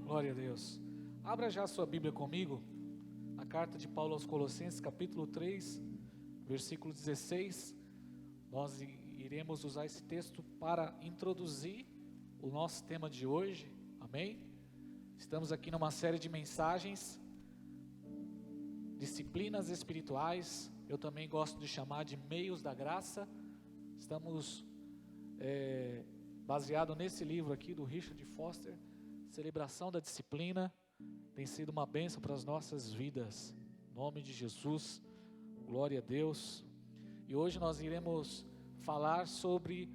Glória a Deus. Abra já a sua Bíblia comigo, a carta de Paulo aos Colossenses, capítulo 3, versículo 16. Nós iremos usar esse texto para introduzir o nosso tema de hoje, amém? Estamos aqui numa série de mensagens, disciplinas espirituais, eu também gosto de chamar de meios da graça. Estamos baseado nesse livro aqui do Richard Foster, Celebração da Disciplina. Tem sido uma bênção para as nossas vidas, em nome de Jesus, glória a Deus. E hoje nós iremos falar sobre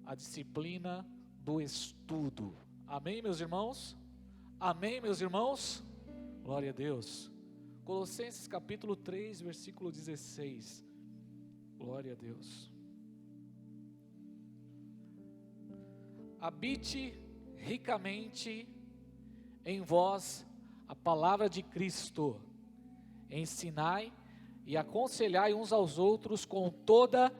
a disciplina do estudo, amém, meus irmãos? Amém, meus irmãos? Glória a Deus. Colossenses capítulo 3, versículo 16, glória a Deus. Habite ricamente em vós a palavra de Cristo, ensinai e aconselhai uns aos outros com toda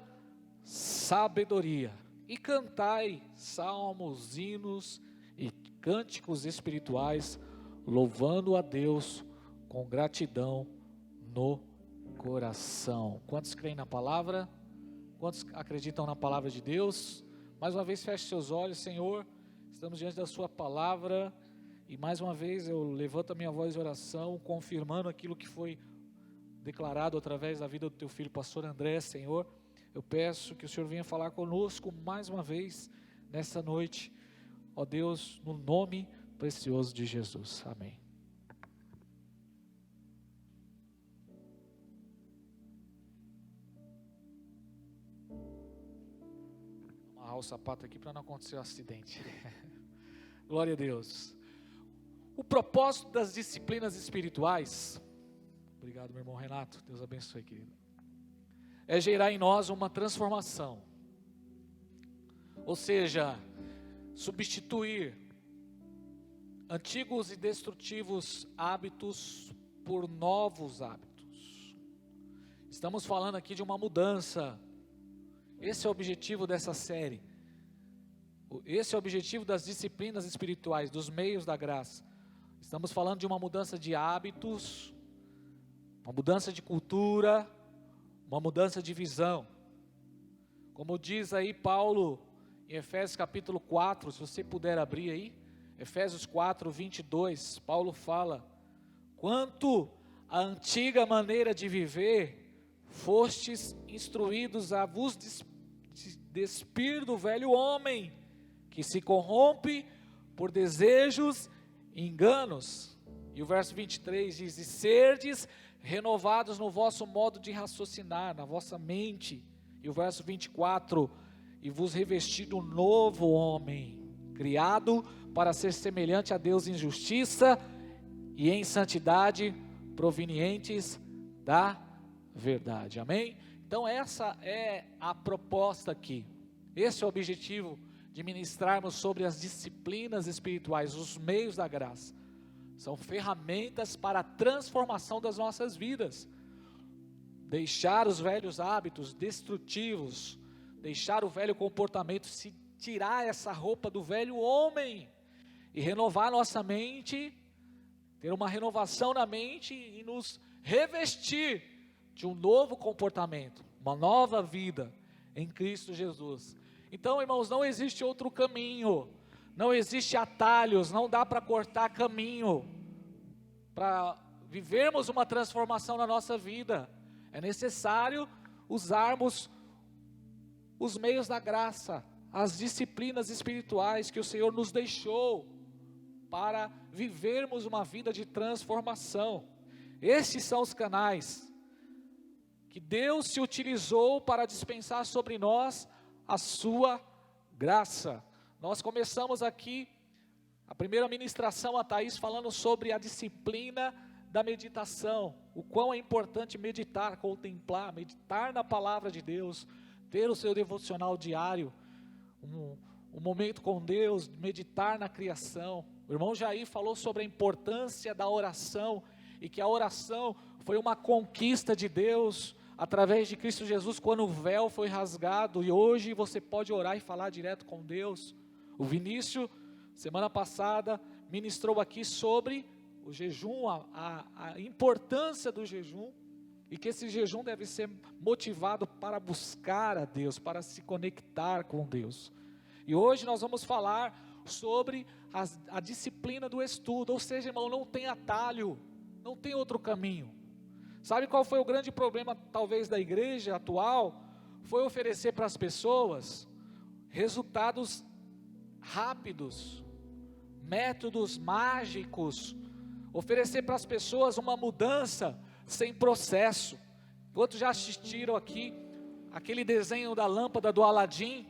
sabedoria, e cantai salmos, hinos e cânticos espirituais, louvando a Deus com gratidão no coração. Quantos creem na palavra? Quantos acreditam na palavra de Deus? Mais uma vez feche seus olhos. Senhor, estamos diante da sua palavra, e mais uma vez eu levanto a minha voz de oração, confirmando aquilo que foi declarado através da vida do teu filho, pastor André. Senhor, eu peço que o Senhor venha falar conosco mais uma vez nessa noite, ó Deus, no nome precioso de Jesus, amém. Vou amarrar o sapato aqui para não acontecer um acidente. Glória a Deus. O propósito das disciplinas espirituais, obrigado meu irmão Renato, Deus abençoe, querido, é gerar em nós uma transformação, ou seja, substituir antigos e destrutivos hábitos por novos hábitos. Estamos falando aqui de uma mudança. Esse é o objetivo dessa série, esse é o objetivo das disciplinas espirituais, dos meios da graça. Estamos falando de uma mudança de hábitos, uma mudança de cultura, uma mudança de visão. Como diz aí Paulo em Efésios capítulo 4, se você puder abrir aí, Efésios 4, 22, Paulo fala: quanto à antiga maneira de viver, fostes instruídos a vos despir do velho homem, que se corrompe por desejos e enganos. E o verso 23 diz: e serdes renovados no vosso modo de raciocinar, na vossa mente. E o verso 24: e vos revesti do novo homem, criado para ser semelhante a Deus em justiça e em santidade, provenientes da verdade, amém? Então essa é a proposta aqui, esse é o objetivo de ministrarmos sobre as disciplinas espirituais, os meios da graça. São ferramentas para a transformação das nossas vidas. Deixar os velhos hábitos destrutivos, deixar o velho comportamento, se tirar essa roupa do velho homem e renovar nossa mente, ter uma renovação na mente e nos revestir de um novo comportamento, uma nova vida em Cristo Jesus. Então, irmãos, não existe outro caminho, não existe atalhos, não dá para cortar caminho para vivermos uma transformação na nossa vida. É necessário usarmos os meios da graça, as disciplinas espirituais que o Senhor nos deixou para vivermos uma vida de transformação. Esses são os canais que Deus se utilizou para dispensar sobre nós a sua graça. Nós começamos aqui a primeira ministração, a Thaís falando sobre a disciplina da meditação, o quão é importante meditar, contemplar, meditar na palavra de Deus, ter o seu devocional diário, um momento com Deus, meditar na criação. O irmão Jair falou sobre a importância da oração, e que a oração foi uma conquista de Deus, através de Cristo Jesus, quando o véu foi rasgado, e hoje você pode orar e falar direto com Deus. O Vinícius, semana passada, ministrou aqui sobre o jejum, a importância do jejum, e que esse jejum deve ser motivado para buscar a Deus, para se conectar com Deus. E hoje nós vamos falar sobre a disciplina do estudo, ou seja, irmão, não tem atalho, não tem outro caminho. Sabe qual foi o grande problema talvez da igreja atual? Foi oferecer para as pessoas resultados rápidos, métodos mágicos, oferecer para as pessoas uma mudança sem processo. Quantos já assistiram aqui aquele desenho da lâmpada do Aladim?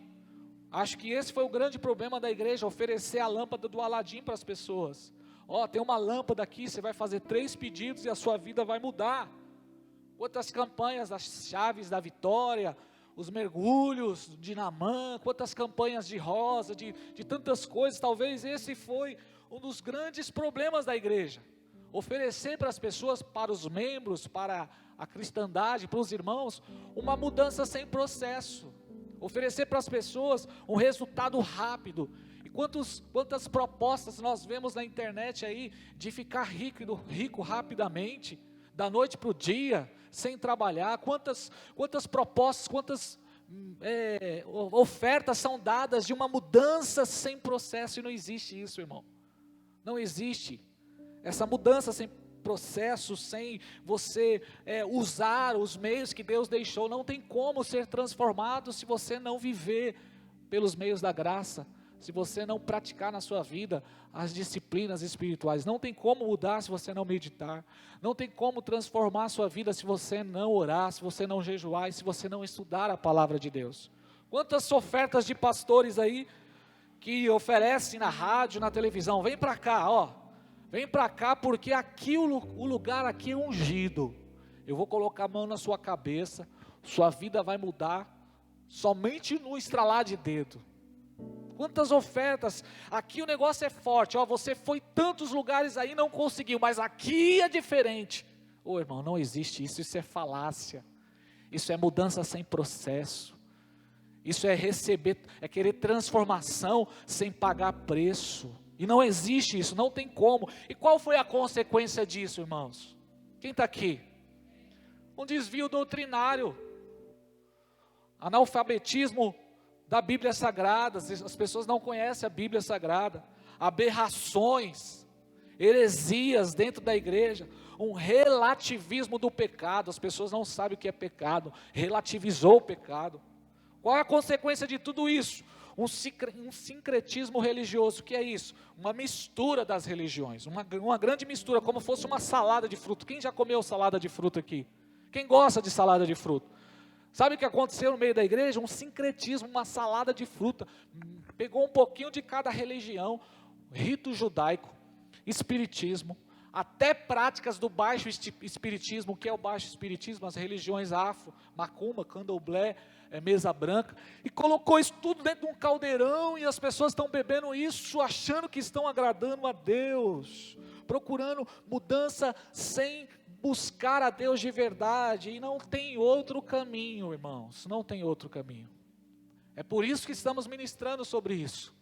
Acho que esse foi o grande problema da igreja, oferecer a lâmpada do Aladim para as pessoas. Tem uma lâmpada aqui, você vai fazer 3 pedidos e a sua vida vai mudar. Quantas campanhas, as chaves da vitória, os mergulhos de Naamã, quantas campanhas de rosa, de tantas coisas. Talvez esse foi um dos grandes problemas da igreja. Oferecer para as pessoas, para os membros, para a cristandade, para os irmãos, uma mudança sem processo. Oferecer para as pessoas um resultado rápido. E quantas propostas nós vemos na internet aí, de ficar rico rapidamente, da noite para o dia, sem trabalhar. Quantas propostas, quantas ofertas são dadas de uma mudança sem processo, e não existe isso, irmão. Não existe essa mudança sem processo, sem você usar os meios que Deus deixou. Não tem como ser transformado se você não viver pelos meios da graça, se você não praticar na sua vida as disciplinas espirituais. Não tem como mudar se você não meditar. Não tem como transformar a sua vida se você não orar, se você não jejuar e se você não estudar a palavra de Deus. Quantas ofertas de pastores aí que oferecem na rádio, na televisão: vem para cá, vem para cá, porque aqui o lugar aqui é ungido. Eu vou colocar a mão na sua cabeça, sua vida vai mudar somente no estralar de dedo. Quantas ofertas, aqui o negócio é forte, você foi tantos lugares aí e não conseguiu, mas aqui é diferente. Irmão, não existe isso, isso é falácia, isso é mudança sem processo, isso é querer transformação sem pagar preço, e não existe isso, não tem como. E qual foi a consequência disso, irmãos? Quem está aqui? Um desvio doutrinário, analfabetismo da Bíblia Sagrada. As pessoas não conhecem a Bíblia Sagrada, aberrações, heresias dentro da igreja, um relativismo do pecado. As pessoas não sabem o que é pecado, relativizou o pecado. Qual é a consequência de tudo isso? Um sincretismo religioso. O que é isso? Uma mistura das religiões, uma grande mistura, como fosse uma salada de fruto. Quem já comeu salada de fruto aqui? Quem gosta de salada de fruto? Sabe o que aconteceu no meio da igreja? Um sincretismo, uma salada de fruta. Pegou um pouquinho de cada religião, rito judaico, espiritismo, até práticas do baixo espiritismo. O que é o baixo espiritismo? As religiões afro, macumba, candomblé, mesa branca, e colocou isso tudo dentro de um caldeirão, e as pessoas estão bebendo isso, achando que estão agradando a Deus, procurando mudança sem buscar a Deus de verdade. E não tem outro caminho, irmãos, não tem outro caminho. É por isso que estamos ministrando sobre isso.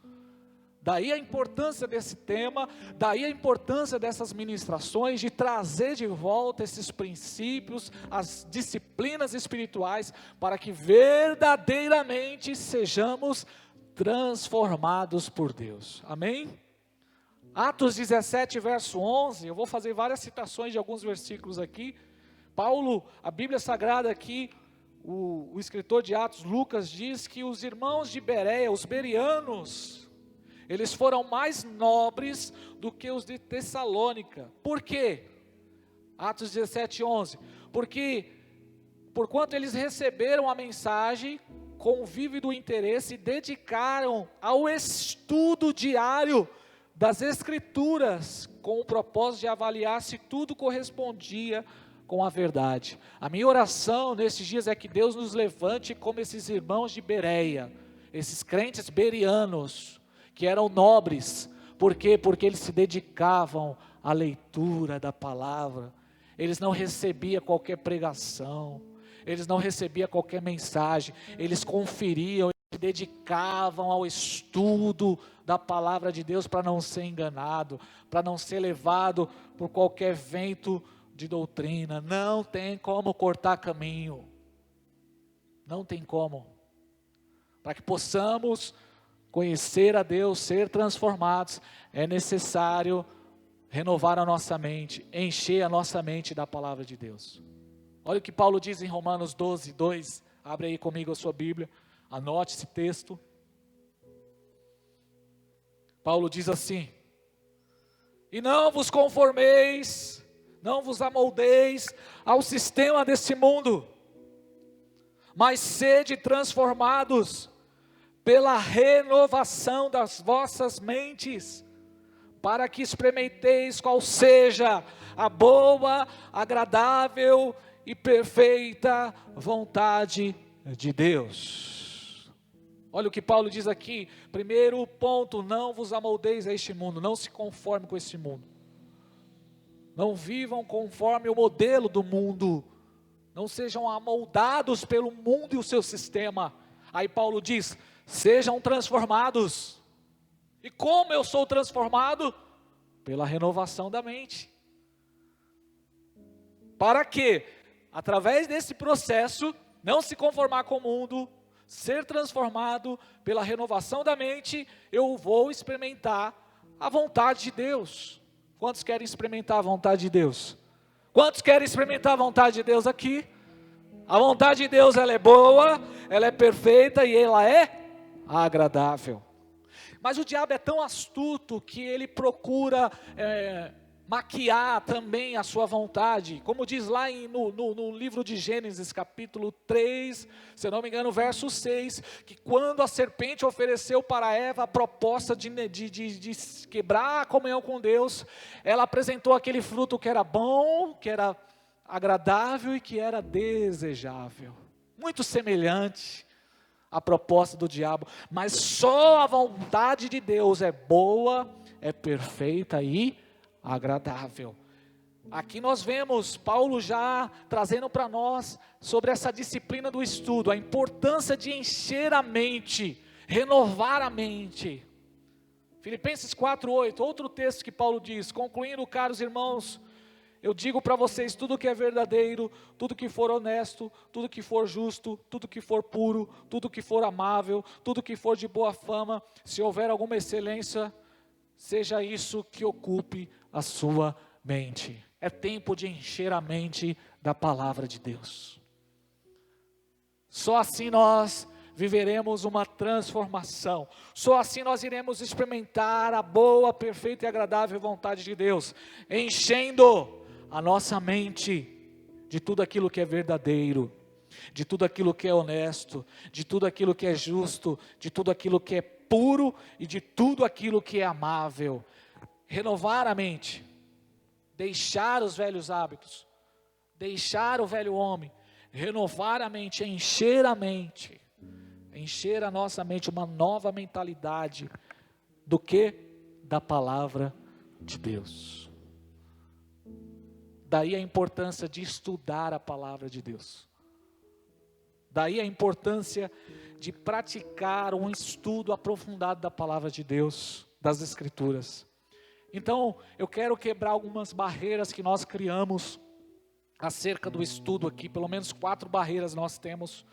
Daí a importância desse tema, daí a importância dessas ministrações, de trazer de volta esses princípios, as disciplinas espirituais, para que verdadeiramente sejamos transformados por Deus. Amém? Atos 17, verso 11, eu vou fazer várias citações de alguns versículos aqui. Paulo, a Bíblia Sagrada aqui, o escritor de Atos, Lucas, diz que os irmãos de Bereia, os bereanos, eles foram mais nobres do que os de Tessalônica. Por quê? Atos 17, 11. Porque, porquanto eles receberam a mensagem com vívido interesse, dedicaram ao estudo diário das Escrituras, com o propósito de avaliar se tudo correspondia com a verdade. A minha oração nesses dias é que Deus nos levante como esses irmãos de Bereia, esses crentes bereanos, que eram nobres. Por quê? Porque eles se dedicavam à leitura da palavra. Eles não recebiam qualquer pregação, eles não recebiam qualquer mensagem, eles conferiam, se dedicavam ao estudo da palavra de Deus para não ser enganado, para não ser levado por qualquer vento de doutrina. Não tem como cortar caminho. Não tem como. Para que possamos conhecer a Deus, ser transformados, é necessário renovar a nossa mente, encher a nossa mente da palavra de Deus. Olha o que Paulo diz em Romanos 12, 2. Abre aí comigo a sua Bíblia, anote esse texto. Paulo diz assim: e não vos conformeis, não vos amoldeis ao sistema desse mundo, mas sede transformados pela renovação das vossas mentes, para que experimenteis qual seja a boa, agradável e perfeita vontade de Deus. Olha o que Paulo diz aqui. Primeiro ponto: não vos amoldeis a este mundo, não se conforme com este mundo, não vivam conforme o modelo do mundo, não sejam amoldados pelo mundo e o seu sistema. Aí Paulo diz: sejam transformados. E como eu sou transformado? Pela renovação da mente. Para que, através desse processo, não se conformar com o mundo, ser transformado pela renovação da mente, eu vou experimentar a vontade de Deus. Quantos querem experimentar a vontade de Deus? Quantos querem experimentar a vontade de Deus aqui? A vontade de Deus, ela é boa, ela é perfeita e ela é agradável. Mas o diabo é tão astuto que ele procura maquiar também a sua vontade. Como diz lá no livro de Gênesis, capítulo 3, se eu não me engano, verso 6, que quando a serpente ofereceu para Eva a proposta de quebrar a comunhão com Deus, ela apresentou aquele fruto que era bom, que era agradável e que era desejável. Muito semelhante a proposta do diabo, mas só a vontade de Deus é boa, é perfeita e agradável. Aqui nós vemos Paulo já trazendo para nós sobre essa disciplina do estudo, a importância de encher a mente, renovar a mente. Filipenses 4:8, outro texto que Paulo diz: concluindo, caros irmãos, eu digo para vocês, tudo que é verdadeiro, tudo que for honesto, tudo que for justo, tudo que for puro, tudo que for amável, tudo que for de boa fama, se houver alguma excelência, seja isso que ocupe a sua mente. É tempo de encher a mente da palavra de Deus. Só assim nós viveremos uma transformação. Só assim nós iremos experimentar a boa, perfeita e agradável vontade de Deus, enchendo a nossa mente de tudo aquilo que é verdadeiro, de tudo aquilo que é honesto, de tudo aquilo que é justo, de tudo aquilo que é puro e de tudo aquilo que é amável. Renovar a mente, deixar os velhos hábitos, deixar o velho homem, renovar a mente, encher a nossa mente, uma nova mentalidade do que? Da palavra de Deus. Daí a importância de estudar a palavra de Deus. Daí a importância de praticar um estudo aprofundado da palavra de Deus, das Escrituras. Então, eu quero quebrar algumas barreiras que nós criamos acerca do estudo aqui. Pelo menos 4 barreiras nós temos,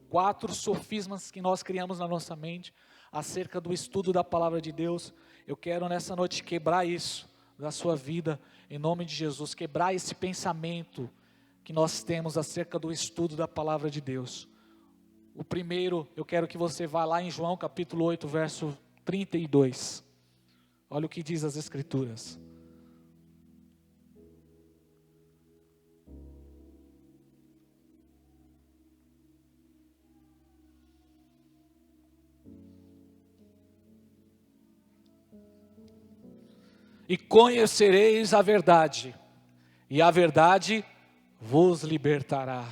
4 sofismas que nós criamos na nossa mente acerca do estudo da palavra de Deus. Eu quero nessa noite quebrar isso da sua vida, em nome de Jesus, quebrar esse pensamento que nós temos acerca do estudo da palavra de Deus. O primeiro, eu quero que você vá lá em João capítulo 8, verso 32. Olha o que diz as Escrituras. E conhecereis a verdade, e a verdade vos libertará.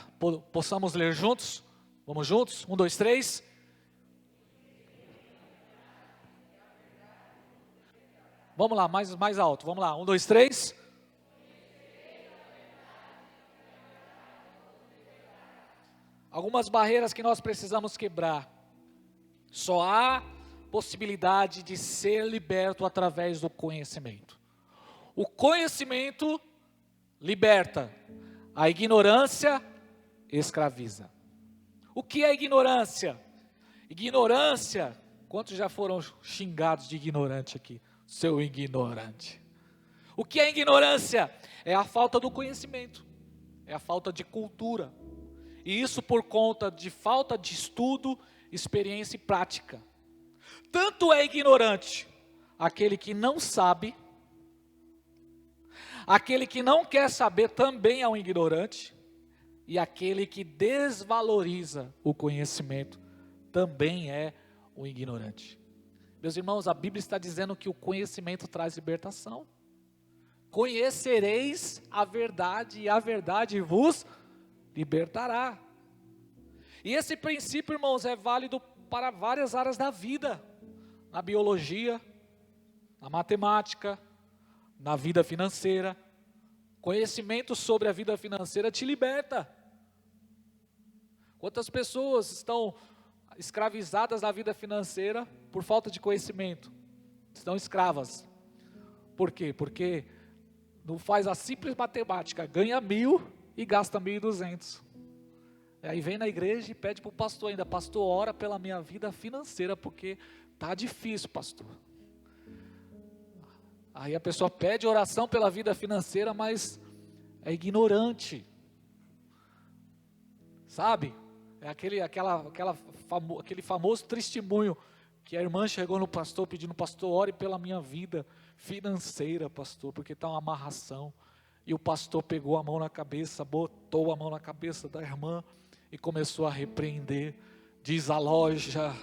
Possamos ler juntos? Vamos juntos? 1, 2, 3. Vamos lá, mais alto. Vamos lá, 1, 2, 3. Algumas barreiras que nós precisamos quebrar. Só há possibilidade de ser liberto através do conhecimento. O conhecimento liberta, a ignorância escraviza. O que é ignorância? Ignorância, quantos já foram xingados de ignorante aqui? Seu ignorante. O que é ignorância? É a falta do conhecimento, é a falta de cultura. E isso por conta de falta de estudo, experiência e prática. Tanto é ignorante aquele que não sabe, aquele que não quer saber também é um ignorante, e aquele que desvaloriza o conhecimento também é um ignorante. Meus irmãos, a Bíblia está dizendo que o conhecimento traz libertação. Conhecereis a verdade e a verdade vos libertará. E esse princípio, irmãos, é válido para várias áreas da vida. Na biologia, na matemática, na vida financeira. Conhecimento sobre a vida financeira te liberta. Quantas pessoas estão escravizadas na vida financeira por falta de conhecimento? Estão escravas. Por quê? Porque não faz a simples matemática, ganha 1.000 e gasta 1.200. Aí vem na igreja e pede para o pastor ainda, pastor, ora pela minha vida financeira, porque está difícil, pastor. Aí a pessoa pede oração pela vida financeira, mas é ignorante. Sabe? É aquele famoso testemunho que a irmã chegou no pastor pedindo, pastor, ore pela minha vida financeira, pastor, porque está uma amarração. E o pastor pegou a mão na cabeça, botou a mão na cabeça da irmã e começou a repreender. Desaloja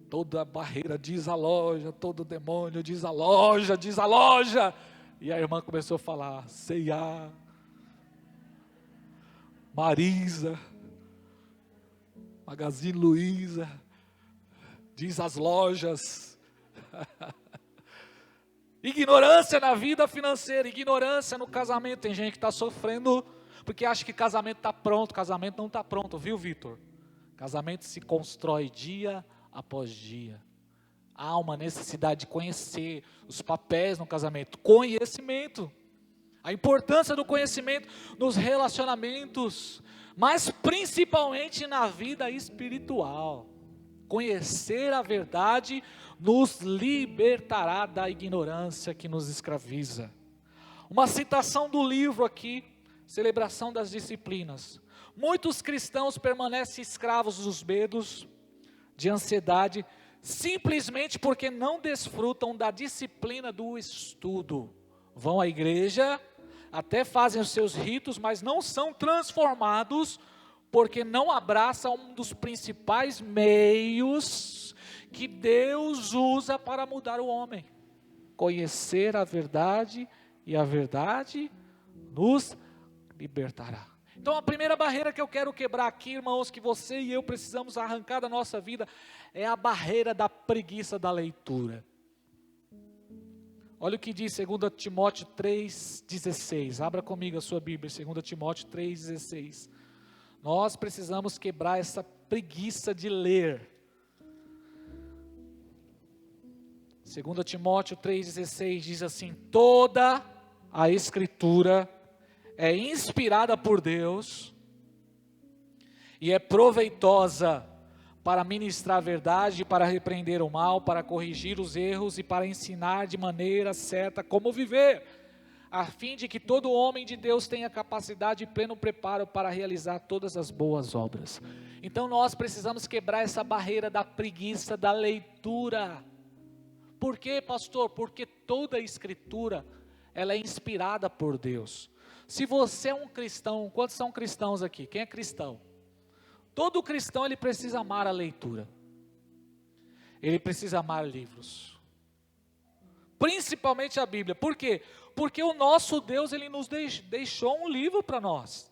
toda barreira, desaloja todo demônio, desaloja, desaloja. E a irmã começou a falar, C&A, Marisa, Magazine Luiza, diz as lojas. Ignorância na vida financeira, ignorância no casamento. Tem gente que está sofrendo porque acha que casamento está pronto. Casamento não está pronto, viu, Vitor? Casamento se constrói dia após dia. Há uma necessidade de conhecer os papéis no casamento. Conhecimento. A importância do conhecimento nos relacionamentos, mas principalmente na vida espiritual. Conhecer a verdade nos libertará da ignorância que nos escraviza. Uma citação do livro aqui, Celebração das Disciplinas. Muitos cristãos permanecem escravos dos medos, de ansiedade, simplesmente porque não desfrutam da disciplina do estudo. Vão à igreja, até fazem os seus ritos, mas não são transformados, porque não abraçam um dos principais meios que Deus usa para mudar o homem. Conhecer a verdade, e a verdade nos libertará. Então a primeira barreira que eu quero quebrar aqui, irmãos, que você e eu precisamos arrancar da nossa vida, é a barreira da preguiça da leitura. Olha o que diz 2 Timóteo 3,16, abra comigo a sua Bíblia, 2 Timóteo 3,16. Nós precisamos quebrar essa preguiça de ler. 2 Timóteo 3,16 diz assim, toda a Escritura é inspirada por Deus e é proveitosa para ministrar a verdade, para repreender o mal, para corrigir os erros e para ensinar de maneira certa como viver, a fim de que todo homem de Deus tenha capacidade e pleno preparo para realizar todas as boas obras. Então nós precisamos quebrar essa barreira da preguiça da leitura. Por quê, pastor? Porque toda a Escritura, ela é inspirada por Deus. Se você é um cristão, quantos são cristãos aqui? Quem é cristão? Todo cristão, ele precisa amar a leitura. Ele precisa amar livros. Principalmente a Bíblia. Por quê? Porque o nosso Deus, ele nos deixou um livro para nós.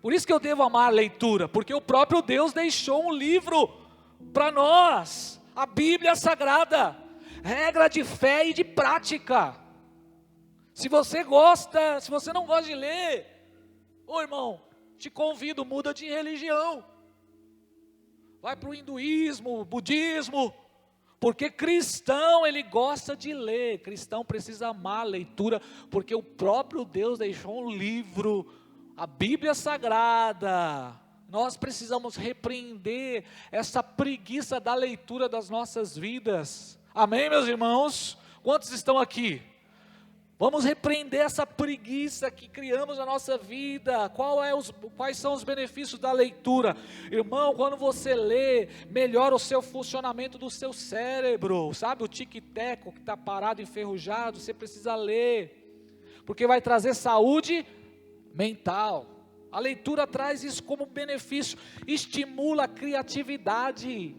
Por isso que eu devo amar a leitura, porque o próprio Deus deixou um livro para nós. A Bíblia Sagrada, regra de fé e de prática. Se você gosta, se você não gosta de ler, ô irmão, te convido, muda de religião. vai para o hinduísmo, budismo, porque cristão, ele gosta de ler, cristão precisa amar a leitura, porque o próprio Deus deixou um livro, a Bíblia Sagrada. Nós precisamos repreender essa preguiça da leitura das nossas vidas, amém, meus irmãos? Quantos estão aqui? Vamos repreender essa preguiça que criamos na nossa vida. Quais são os benefícios da leitura? Irmão, quando você lê, melhora o seu funcionamento do seu cérebro. Sabe o tic-teco que está parado, enferrujado? Você precisa ler, porque vai trazer saúde mental. A leitura traz isso como benefício, estimula a criatividade.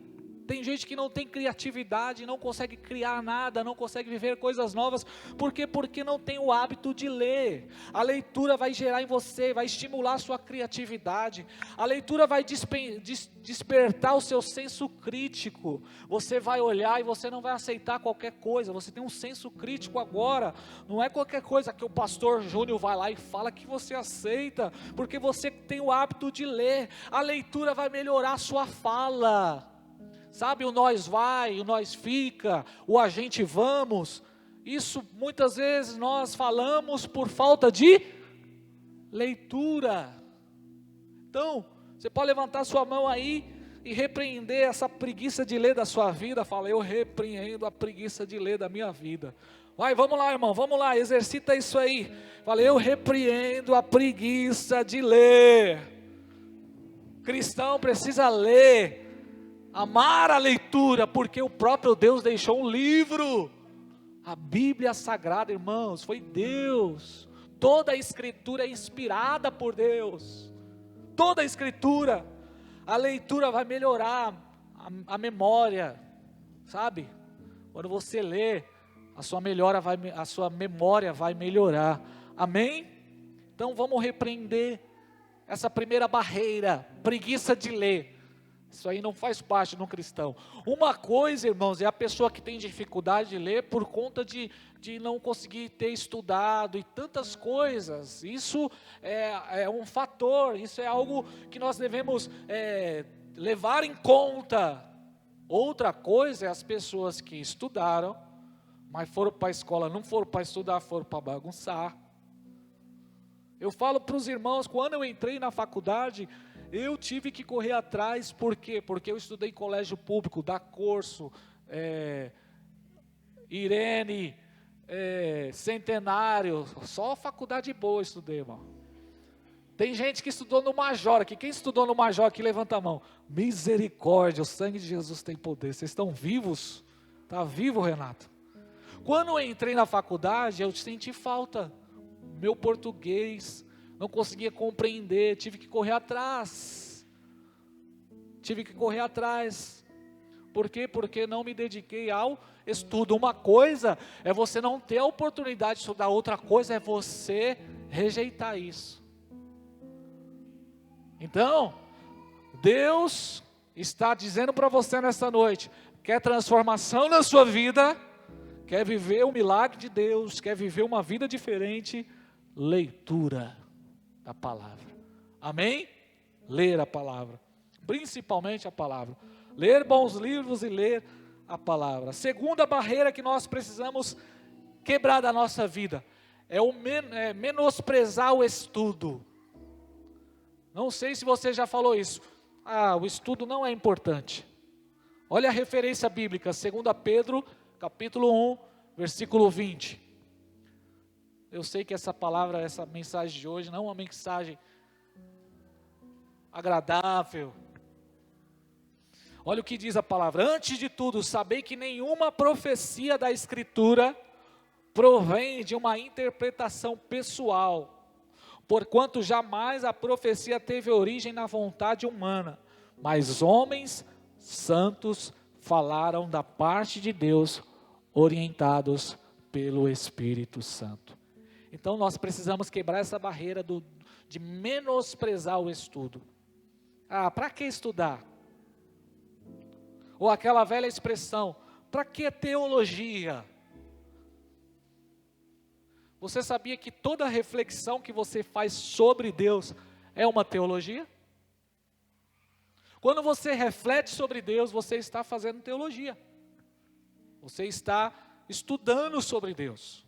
Tem gente que não tem criatividade, não consegue criar nada, não consegue viver coisas novas. Por quê? Porque não tem o hábito de ler. A leitura vai gerar em você, vai estimular a sua criatividade. A leitura vai despertar o seu senso crítico. Você vai olhar e você não vai aceitar qualquer coisa. Você tem um senso crítico agora. Não é qualquer coisa que o pastor Júnior vai lá e fala que você aceita, porque você tem o hábito de ler. A leitura vai melhorar a sua fala. Sabe, o nós vai, o nós fica, o a gente vamos, isso muitas vezes nós falamos por falta de leitura. Então, você pode levantar sua mão aí e repreender essa preguiça de ler da sua vida. Fala, eu repreendo a preguiça de ler da minha vida. Vai, vamos lá, irmão, vamos lá, exercita isso aí. Fala, eu repreendo a preguiça de ler. Cristão precisa ler, amar a leitura, porque o próprio Deus deixou um livro, a Bíblia Sagrada, irmãos, foi Deus. Toda a Escritura é inspirada por Deus, toda a Escritura. A leitura vai melhorar a memória, sabe? Quando você lê, a sua memória vai melhorar, amém? Então vamos repreender essa primeira barreira, preguiça de ler. Isso aí não faz parte de um cristão. Uma coisa, irmãos, é a pessoa que tem dificuldade de ler por conta de não conseguir ter estudado e tantas coisas. Isso é um fator, isso é algo que nós devemos levar em conta. Outra coisa é as pessoas que estudaram, mas foram para a escola, não foram para estudar, foram para bagunçar. Eu falo para os irmãos, quando eu entrei na faculdade, eu tive que correr atrás. Por quê? Porque eu estudei em colégio público, da Corso, Irene, Centenário, só faculdade boa eu estudei, irmão. Tem gente que estudou no Major aqui. Quem estudou no Major aqui, levanta a mão. Misericórdia, o sangue de Jesus tem poder. Vocês estão vivos? Está vivo, Renato? Quando eu entrei na faculdade, eu senti falta. Meu português, não conseguia compreender, tive que correr atrás. Por quê? Porque não me dediquei ao estudo. Uma coisa é você não ter a oportunidade de estudar, outra coisa é você rejeitar isso. Então, Deus está dizendo para você nessa noite, quer transformação na sua vida, quer viver o milagre de Deus, quer viver uma vida diferente, leitura da palavra, amém? Ler a palavra, principalmente a palavra, ler bons livros e ler a palavra. Segunda barreira que nós precisamos quebrar da nossa vida, é menosprezar o estudo. Não sei se você já falou isso, o estudo não é importante. Olha a referência bíblica, 2 Pedro, capítulo 1, versículo 20. Eu sei que essa palavra, essa mensagem de hoje não é uma mensagem agradável. Olha o que diz a palavra: antes de tudo, sabei que nenhuma profecia da Escritura provém de uma interpretação pessoal, porquanto jamais a profecia teve origem na vontade humana, mas homens santos falaram da parte de Deus, orientados pelo Espírito Santo. Então nós precisamos quebrar essa barreira de menosprezar o estudo. Para que estudar? Ou aquela velha expressão, para que teologia? Você sabia que toda reflexão que você faz sobre Deus é uma teologia? Quando você reflete sobre Deus, você está fazendo teologia. Você está estudando sobre Deus.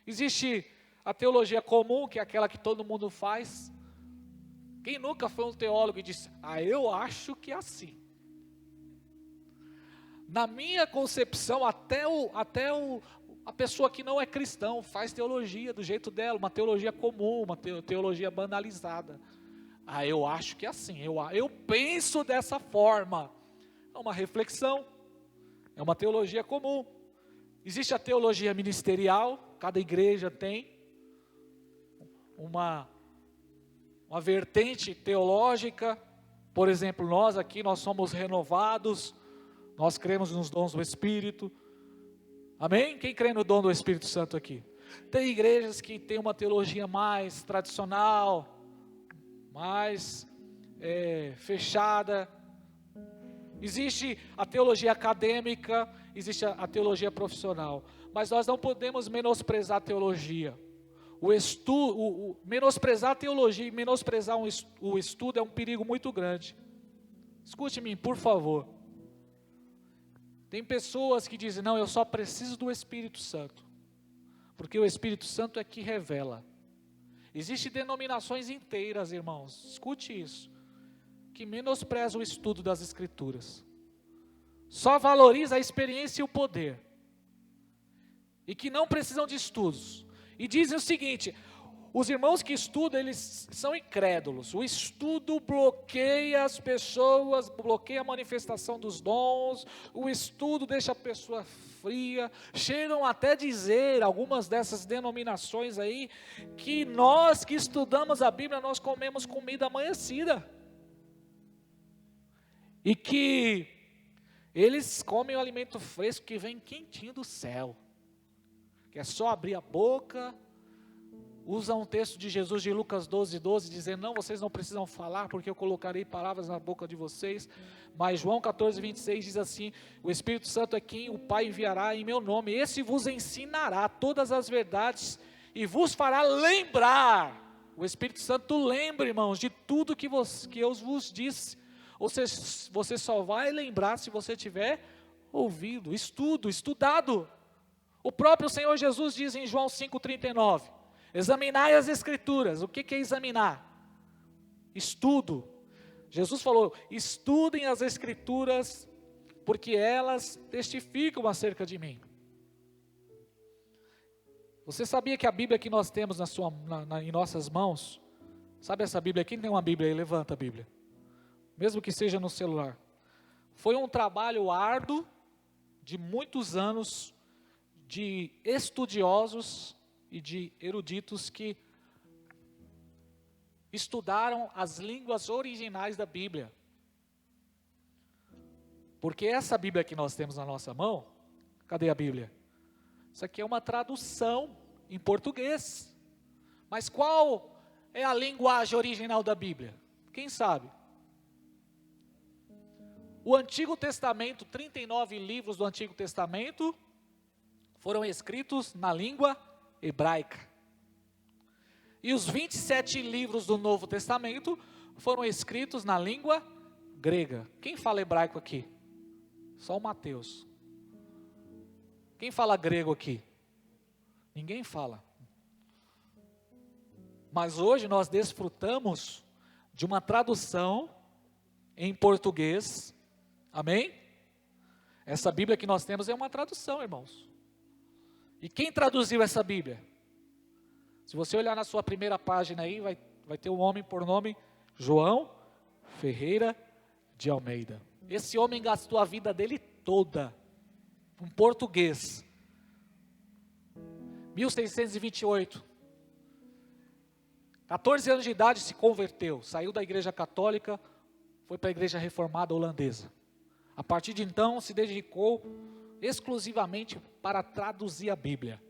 Existe a teologia comum, que é aquela que todo mundo faz. Quem nunca foi um teólogo e disse, eu acho que é assim. Na minha concepção, a pessoa que não é cristão faz teologia do jeito dela, uma teologia comum, uma teologia banalizada. Eu acho que é assim, eu penso dessa forma. É uma reflexão, é uma teologia comum. Existe a teologia ministerial, cada igreja tem uma vertente teológica. Por exemplo, nós aqui, nós somos renovados, nós cremos nos dons do Espírito. Amém? Quem crê no dom do Espírito Santo aqui? Tem igrejas que têm uma teologia mais tradicional, mais fechada. Existe a teologia acadêmica, existe a teologia profissional. Mas nós não podemos menosprezar a teologia. Menosprezar a teologia e menosprezar o estudo é um perigo muito grande. Escute-me, por favor. Tem pessoas que dizem, não, eu só preciso do Espírito Santo. Porque o Espírito Santo é que revela. Existem denominações inteiras, irmãos, escute isso, que menosprezam o estudo das Escrituras. Só valoriza a experiência e o poder. E que não precisam de estudos. E dizem o seguinte, os irmãos que estudam, eles são incrédulos. O estudo bloqueia as pessoas, bloqueia a manifestação dos dons. O estudo deixa a pessoa fria. Chegam até dizer, algumas dessas denominações aí, que nós que estudamos a Bíblia, nós comemos comida amanhecida. E que eles comem o alimento fresco que vem quentinho do céu. Que é só abrir a boca. Usa um texto de Jesus de Lucas 12, dizendo, não, vocês não precisam falar, porque eu colocarei palavras na boca de vocês. Mas João 14, 26 diz assim, o Espírito Santo é quem o Pai enviará em meu nome. Esse vos ensinará todas as verdades e vos fará lembrar. O Espírito Santo lembra, irmãos, de tudo que eu vos disse. Ou seja, você só vai lembrar se você tiver ouvido, estudado. O próprio Senhor Jesus diz em João 5,39, examinai as Escrituras. O que é examinar? Estudo. Jesus falou, estudem as Escrituras, porque elas testificam acerca de mim. Você sabia que a Bíblia que nós temos em nossas mãos, sabe essa Bíblia? Quem tem uma Bíblia aí, levanta a Bíblia. Mesmo que seja no celular. Foi um trabalho árduo, de muitos anos, de estudiosos e de eruditos que estudaram as línguas originais da Bíblia. Porque essa Bíblia que nós temos na nossa mão, cadê a Bíblia? Isso aqui é uma tradução em português. Mas qual é a linguagem original da Bíblia? Quem sabe? O Antigo Testamento, 39 livros do Antigo Testamento, foram escritos na língua hebraica. E os 27 livros do Novo Testamento foram escritos na língua grega. Quem fala hebraico aqui? Só o Mateus. Quem fala grego aqui? Ninguém fala. Mas hoje nós desfrutamos de uma tradução em português. Amém? Essa Bíblia que nós temos é uma tradução, irmãos. E quem traduziu essa Bíblia? Se você olhar na sua primeira página aí, vai ter um homem por nome João Ferreira de Almeida. Esse homem gastou a vida dele toda em português. 1628. 14 anos de idade se converteu, saiu da igreja católica, foi para a igreja reformada holandesa. A partir de então se dedicou exclusivamente para traduzir a Bíblia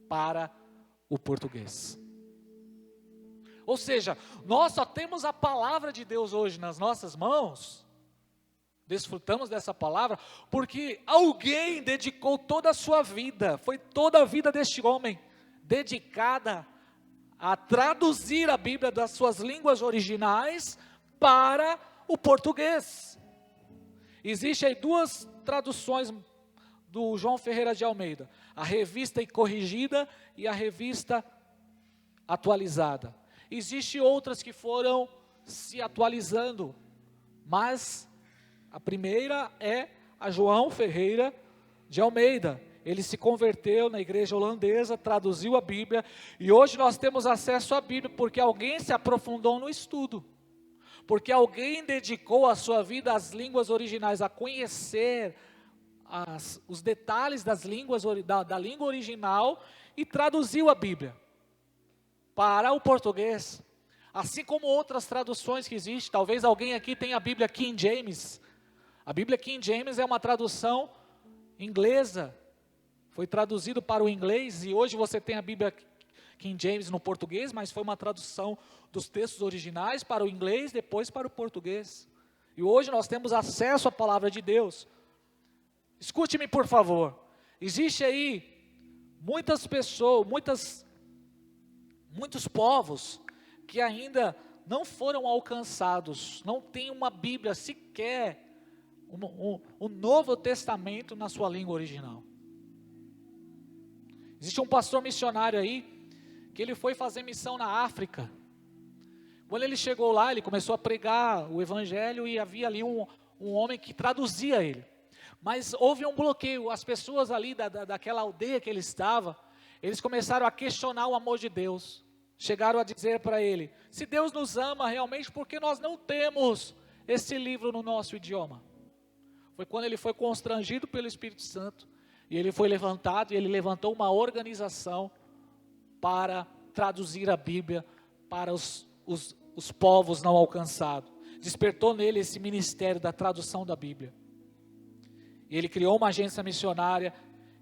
para o português. Ou seja, nós só temos a palavra de Deus hoje nas nossas mãos, desfrutamos dessa palavra, porque alguém dedicou toda a sua vida, foi toda a vida deste homem, dedicada a traduzir a Bíblia das suas línguas originais para o português. Existem aí duas traduções do João Ferreira de Almeida: a Revista Corrigida e a Revista Atualizada. Existem outras que foram se atualizando, mas a primeira é a João Ferreira de Almeida. Ele se converteu na igreja holandesa, traduziu a Bíblia, e hoje nós temos acesso à Bíblia porque alguém se aprofundou no estudo, porque alguém dedicou a sua vida às línguas originais, a conhecer os detalhes das línguas, da língua original, e traduziu a Bíblia para o português. Assim como outras traduções que existem. Talvez alguém aqui tenha a Bíblia King James. A Bíblia King James é uma tradução inglesa, foi traduzido para o inglês, e hoje você tem a Bíblia King James no português, mas foi uma tradução dos textos originais para o inglês, depois para o português. E hoje nós temos acesso à palavra de Deus. Escute-me, por favor. Existe aí muitas pessoas, muitos povos que ainda não foram alcançados, não tem uma Bíblia sequer, um Novo Testamento na sua língua original. Existe um pastor missionário aí, que ele foi fazer missão na África. Quando ele chegou lá, ele começou a pregar o Evangelho, e havia ali um homem que traduzia ele. Mas houve um bloqueio, as pessoas ali daquela aldeia que ele estava, eles começaram a questionar o amor de Deus. Chegaram a dizer para ele: se Deus nos ama realmente, por que nós não temos esse livro no nosso idioma? Foi quando ele foi constrangido pelo Espírito Santo, e ele foi levantado, e ele levantou uma organização para traduzir a Bíblia para os povos não alcançados. Despertou nele esse ministério da tradução da Bíblia. E ele criou uma agência missionária,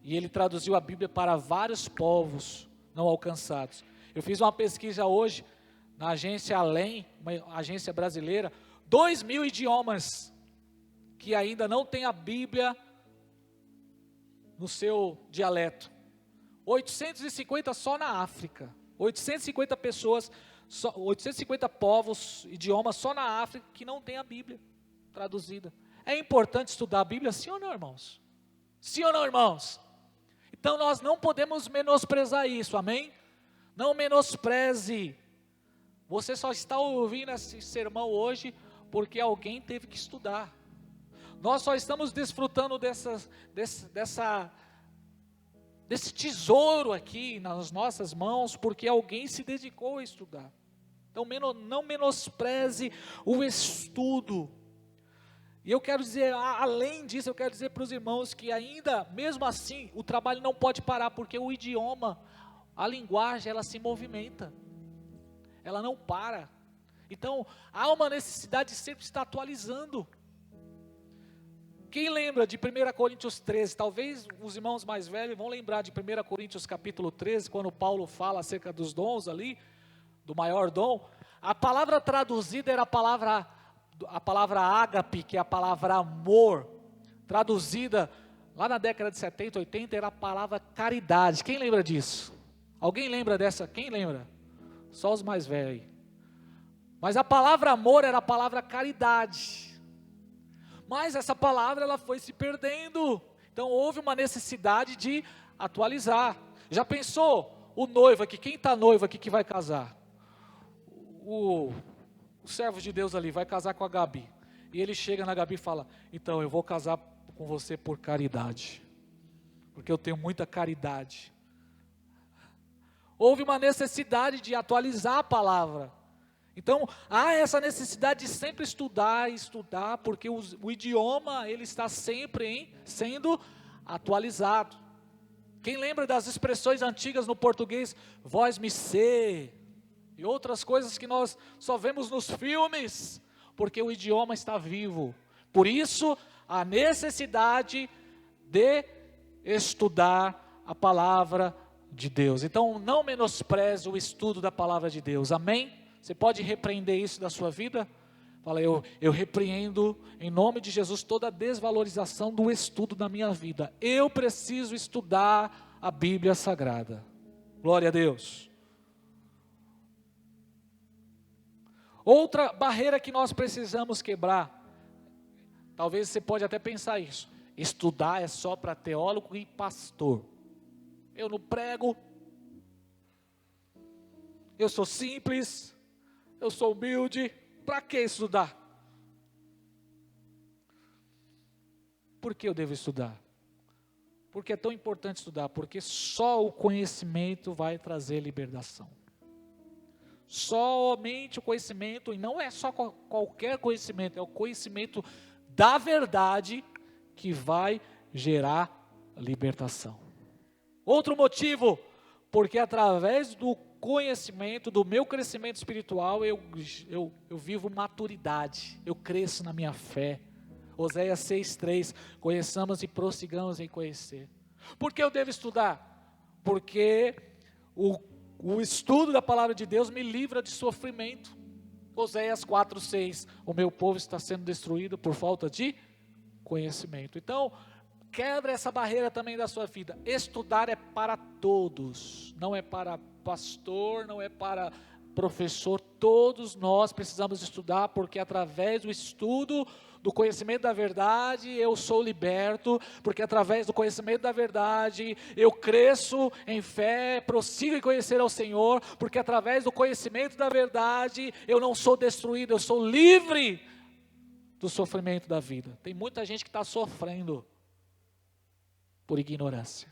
e ele traduziu a Bíblia para vários povos não alcançados. Eu fiz uma pesquisa hoje, na agência Além, uma agência brasileira, 2.000 idiomas, que ainda não tem a Bíblia no seu dialeto. 850 só na África, 850 pessoas, 850 povos, idiomas só na África que não tem a Bíblia traduzida. É importante estudar a Bíblia, sim ou não, irmãos? Sim ou não, irmãos? Então nós não podemos menosprezar isso, amém? Não menospreze. Você só está ouvindo esse sermão hoje porque alguém teve que estudar. Nós só estamos desfrutando desse tesouro aqui nas nossas mãos porque alguém se dedicou a estudar. Então não menospreze o estudo. E eu quero dizer, além disso, eu quero dizer para os irmãos que ainda, mesmo assim, o trabalho não pode parar, porque o idioma, a linguagem, ela se movimenta, ela não para. Então, há uma necessidade de sempre estar atualizando. Quem lembra de 1 Coríntios 13? Talvez os irmãos mais velhos vão lembrar de 1 Coríntios capítulo 13, quando Paulo fala acerca dos dons ali, do maior dom. A palavra traduzida era a palavra ágape, que é a palavra amor. Traduzida lá na década de 70, 80, era a palavra caridade. Quem lembra disso? Alguém lembra dessa? Quem lembra? Só os mais velhos aí. Mas a palavra amor era a palavra caridade. Mas essa palavra ela foi se perdendo. Então houve uma necessidade de atualizar. Já pensou o noivo aqui? Quem está noivo aqui que vai casar? O servo de Deus ali vai casar com a Gabi. E ele chega na Gabi e fala: então eu vou casar com você por caridade, porque eu tenho muita caridade. Houve uma necessidade de atualizar a palavra. Então há essa necessidade de sempre estudar, porque o idioma ele está sempre sendo atualizado. Quem lembra das expressões antigas no português, vós me sê, e outras coisas que nós só vemos nos filmes, porque o idioma está vivo. Por isso, a necessidade de estudar a palavra de Deus. Então, não menospreze o estudo da palavra de Deus, amém? Você pode repreender isso da sua vida? Fala, eu repreendo em nome de Jesus toda a desvalorização do estudo da minha vida. Eu preciso estudar a Bíblia Sagrada. Glória a Deus. Outra barreira que nós precisamos quebrar, talvez você pode até pensar isso, estudar é só para teólogo e pastor. Eu não prego, eu sou simples, eu sou humilde, para que estudar? Por que eu devo estudar? Porque é tão importante estudar? Porque só o conhecimento vai trazer libertação. Somente o conhecimento, e não é só qualquer conhecimento, é o conhecimento da verdade que vai gerar libertação. Outro motivo, porque através do conhecimento, do meu crescimento espiritual, eu vivo maturidade, eu cresço na minha fé. Oséias 6,3, conheçamos e prossigamos em conhecer. Por que eu devo estudar? Porque o estudo da palavra de Deus me livra de sofrimento. Oséias 4,6, o meu povo está sendo destruído por falta de conhecimento. Então, quebra essa barreira também da sua vida. Estudar é para todos, não é para pastor, não é para professor. Todos nós precisamos estudar, porque através do estudo, do conhecimento da verdade, eu sou liberto, porque através do conhecimento da verdade, eu cresço em fé, prossigo em conhecer ao Senhor, porque através do conhecimento da verdade, eu não sou destruído, eu sou livre do sofrimento da vida. Tem muita gente que está sofrendo por ignorância.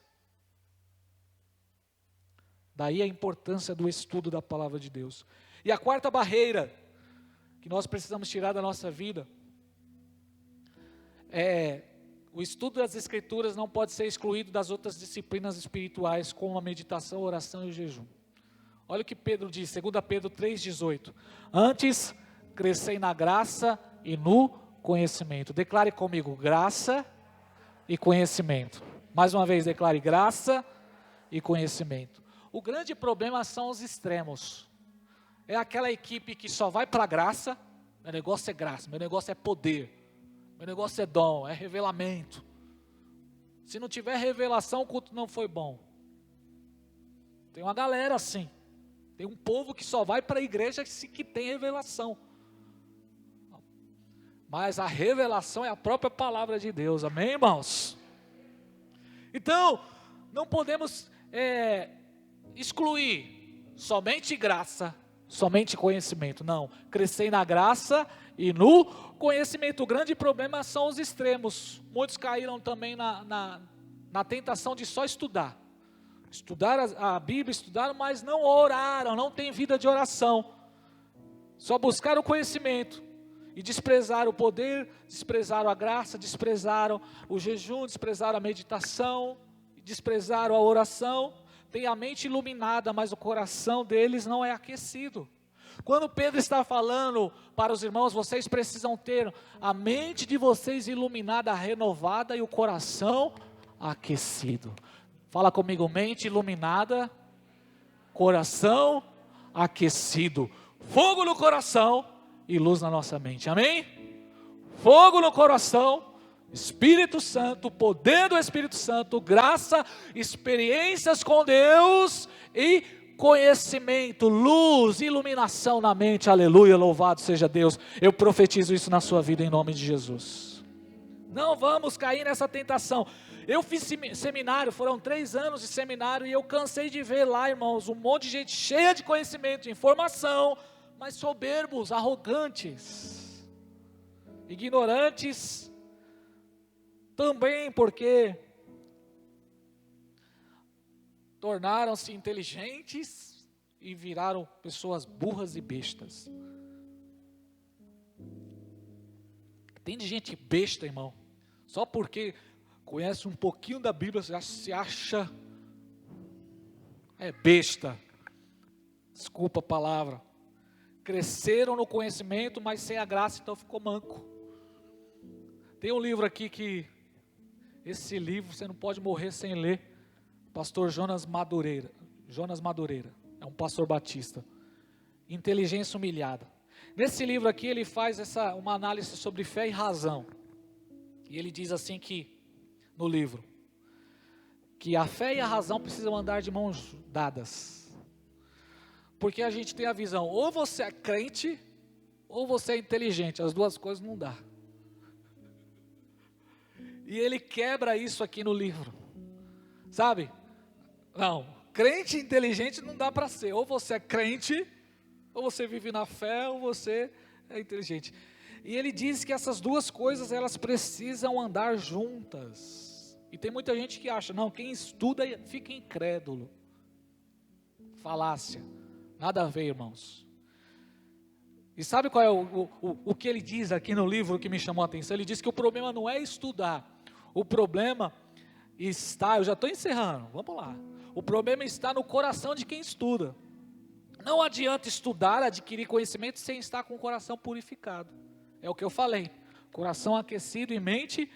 Daí a importância do estudo da palavra de Deus. E a quarta barreira que nós precisamos tirar da nossa vida o estudo das Escrituras não pode ser excluído das outras disciplinas espirituais, como a meditação, a oração e o jejum. Olha o que Pedro diz, 2 Pedro 3,18. Antes, crescei na graça e no conhecimento. Declare comigo, graça e conhecimento. Mais uma vez, declare graça e conhecimento. O grande problema são os extremos. É aquela equipe que só vai para a graça, meu negócio é graça, meu negócio é poder. Meu negócio é dom, é revelamento. Se não tiver revelação, o culto não foi bom. Tem uma galera assim. Tem um povo que só vai para a igreja que tem revelação. Mas a revelação é a própria palavra de Deus, amém, irmãos? Então, não podemos excluir somente graça, somente conhecimento. Não, crescer na graça e no conhecimento. O grande problema são os extremos. Muitos caíram também na tentação de só estudar. Estudar a Bíblia, estudaram, mas não oraram, não tem vida de oração. Só buscaram o conhecimento e desprezaram o poder, desprezaram a graça, desprezaram o jejum, desprezaram a meditação, desprezaram a oração. Tem a mente iluminada, mas o coração deles não é aquecido. Quando Pedro está falando para os irmãos, vocês precisam ter a mente de vocês iluminada, renovada e o coração aquecido. Fala comigo, mente iluminada, coração aquecido. Fogo no coração e luz na nossa mente, amém? Fogo no coração, Espírito Santo, poder do Espírito Santo, graça, experiências com Deus e conhecimento, luz, iluminação na mente, aleluia, louvado seja Deus. Eu profetizo isso na sua vida em nome de Jesus. Não vamos cair nessa tentação. Eu fiz seminário, foram 3 anos de seminário, e eu cansei de ver lá, irmãos, um monte de gente cheia de conhecimento, de informação, mas soberbos, arrogantes, ignorantes, também porque tornaram-se inteligentes e viraram pessoas burras e bestas. Tem de gente besta, irmão, só porque conhece um pouquinho da Bíblia, já se acha besta. Desculpa a palavra. Cresceram no conhecimento, mas sem a graça, então ficou manco. Tem um livro aqui que, esse livro você não pode morrer sem ler. Pastor Jonas Madureira, é um pastor batista. Inteligência Humilhada. Nesse livro aqui ele faz uma análise sobre fé e razão. E ele diz assim que, no livro, que a fé e a razão precisam andar de mãos dadas. Porque a gente tem a visão, ou você é crente, ou você é inteligente, as duas coisas não dá. E ele quebra isso aqui no livro, sabe? Não, crente inteligente não dá para ser, ou você é crente, ou você vive na fé, ou você é inteligente. E ele diz que essas duas coisas, elas precisam andar juntas. E tem muita gente que acha, não, quem estuda fica incrédulo. Falácia, nada a ver, irmãos. E sabe qual é o que ele diz aqui no livro que me chamou a atenção? Ele diz que o problema não é estudar, o problema está, eu já estou encerrando, vamos lá. O problema está no coração de quem estuda. Não adianta estudar, adquirir conhecimento sem estar com o coração purificado. É o que eu falei, coração aquecido e mente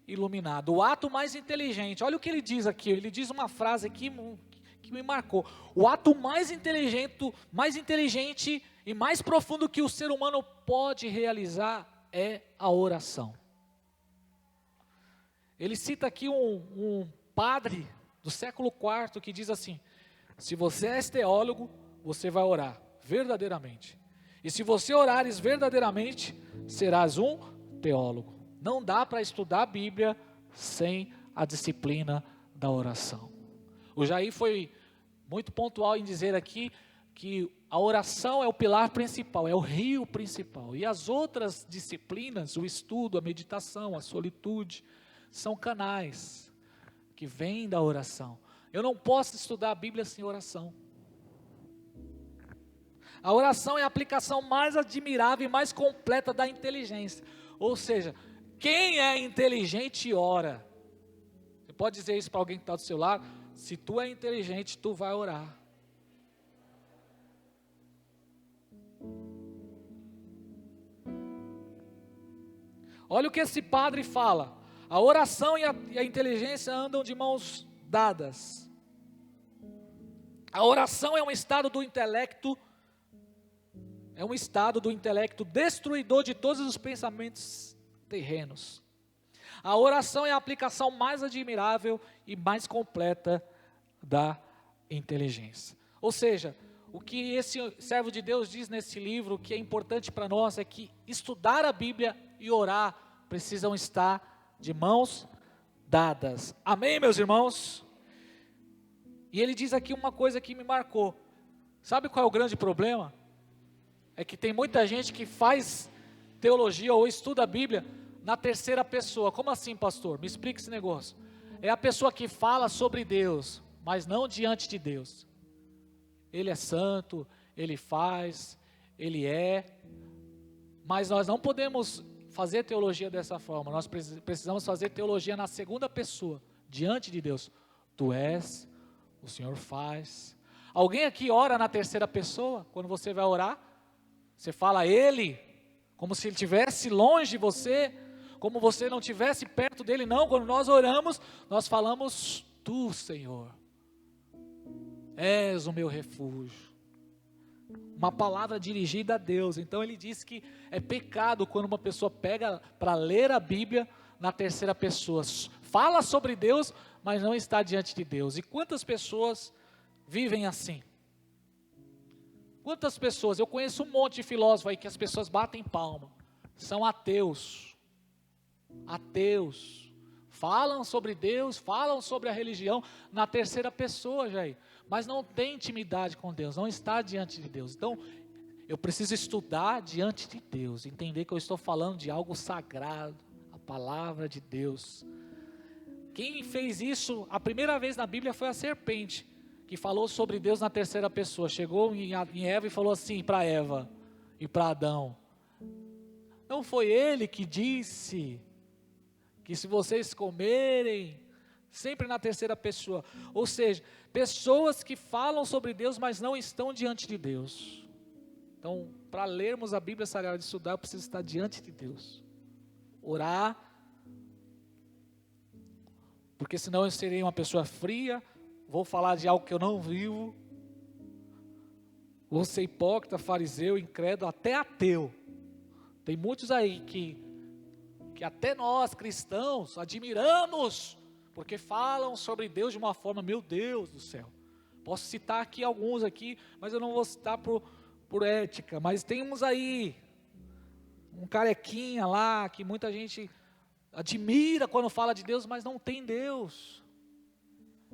iluminado. O ato mais inteligente, olha o que ele diz aqui, ele diz uma frase aqui que me marcou. O ato mais inteligente e mais profundo que o ser humano pode realizar é a oração. Ele cita aqui um padre do século IV que diz assim: se você é teólogo, você vai orar verdadeiramente. E se você orares verdadeiramente, serás um teólogo. Não dá para estudar a Bíblia sem a disciplina da oração. O Jair foi muito pontual em dizer aqui que a oração é o pilar principal, é o rio principal. E as outras disciplinas, o estudo, a meditação, a solitude, são canais que vêm da oração. Eu não posso estudar a Bíblia sem oração. A oração é a aplicação mais admirável e mais completa da inteligência. Ou seja, quem é inteligente ora. Você pode dizer isso para alguém que está do seu lado? Se tu é inteligente, tu vai orar. Olha o que esse padre fala. A oração e a inteligência andam de mãos dadas. A oração é um estado do intelecto destruidor de todos os pensamentos terrenos. A oração é a aplicação mais admirável e mais completa da inteligência. Ou seja, o que esse servo de Deus diz nesse livro, que é importante para nós, é que estudar a Bíblia e orar precisam estar de mãos dadas. Amém, meus irmãos? E ele diz aqui uma coisa que me marcou. Sabe qual é o grande problema? É que tem muita gente que faz teologia ou estuda a Bíblia na terceira pessoa. Como assim, pastor? Me explica esse negócio. É a pessoa que fala sobre Deus, mas não diante de Deus. Ele é santo, ele faz, ele é. Mas nós não podemos fazer teologia dessa forma. Nós precisamos fazer teologia na segunda pessoa, diante de Deus. Tu és, o Senhor faz. Alguém aqui ora na terceira pessoa? Quando você vai orar, você fala Ele, como se Ele estivesse longe de você, como você não estivesse perto dEle. Não, quando nós oramos, nós falamos Tu, Senhor, és o meu refúgio. Uma palavra dirigida a Deus. Então ele diz que é pecado quando uma pessoa pega para ler a Bíblia na terceira pessoa. Fala sobre Deus, mas não está diante de Deus. E quantas pessoas vivem assim? Quantas pessoas? Eu conheço um monte de filósofos aí que as pessoas batem palma. São ateus. Ateus. Falam sobre Deus, falam sobre a religião na terceira pessoa, Jair. Mas não tem intimidade com Deus, não está diante de Deus. Então, eu preciso estudar diante de Deus, entender que eu estou falando de algo sagrado, a palavra de Deus. Quem fez isso a primeira vez na Bíblia foi a serpente, que falou sobre Deus na terceira pessoa. Chegou em Eva e falou assim para Eva e para Adão: não foi ele que disse que se vocês comerem, sempre na terceira pessoa. Ou seja, pessoas que falam sobre Deus, mas não estão diante de Deus. Então, para lermos a Bíblia Sagrada e estudar, eu preciso estar diante de Deus. Orar, porque senão eu serei uma pessoa fria, vou falar de algo que eu não vivo, vou ser hipócrita, fariseu, incrédulo, até ateu. Tem muitos aí que até nós cristãos admiramos, porque falam sobre Deus de uma forma, meu Deus do céu. Posso citar aqui alguns aqui, mas eu não vou citar por ética. Mas tem uns aí um carequinha lá, que muita gente admira quando fala de Deus, mas não tem Deus.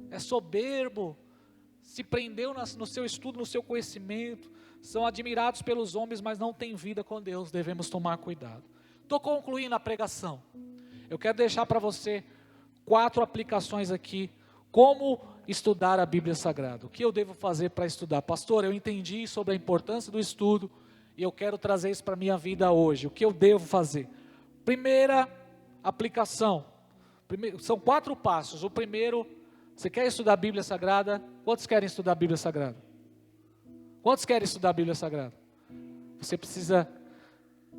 É soberbo, se prendeu no seu estudo, no seu conhecimento, são admirados pelos homens, mas não tem vida com Deus. Devemos tomar cuidado. Estou concluindo a pregação. Eu quero deixar para você 4 aplicações aqui. Como estudar a Bíblia Sagrada? O que eu devo fazer para estudar? Pastor, eu entendi sobre a importância do estudo e eu quero trazer isso para a minha vida hoje. O que eu devo fazer? Primeira aplicação. São 4 passos. O primeiro, você quer estudar a Bíblia Sagrada? Quantos querem estudar a Bíblia Sagrada? Quantos querem estudar a Bíblia Sagrada? Você precisa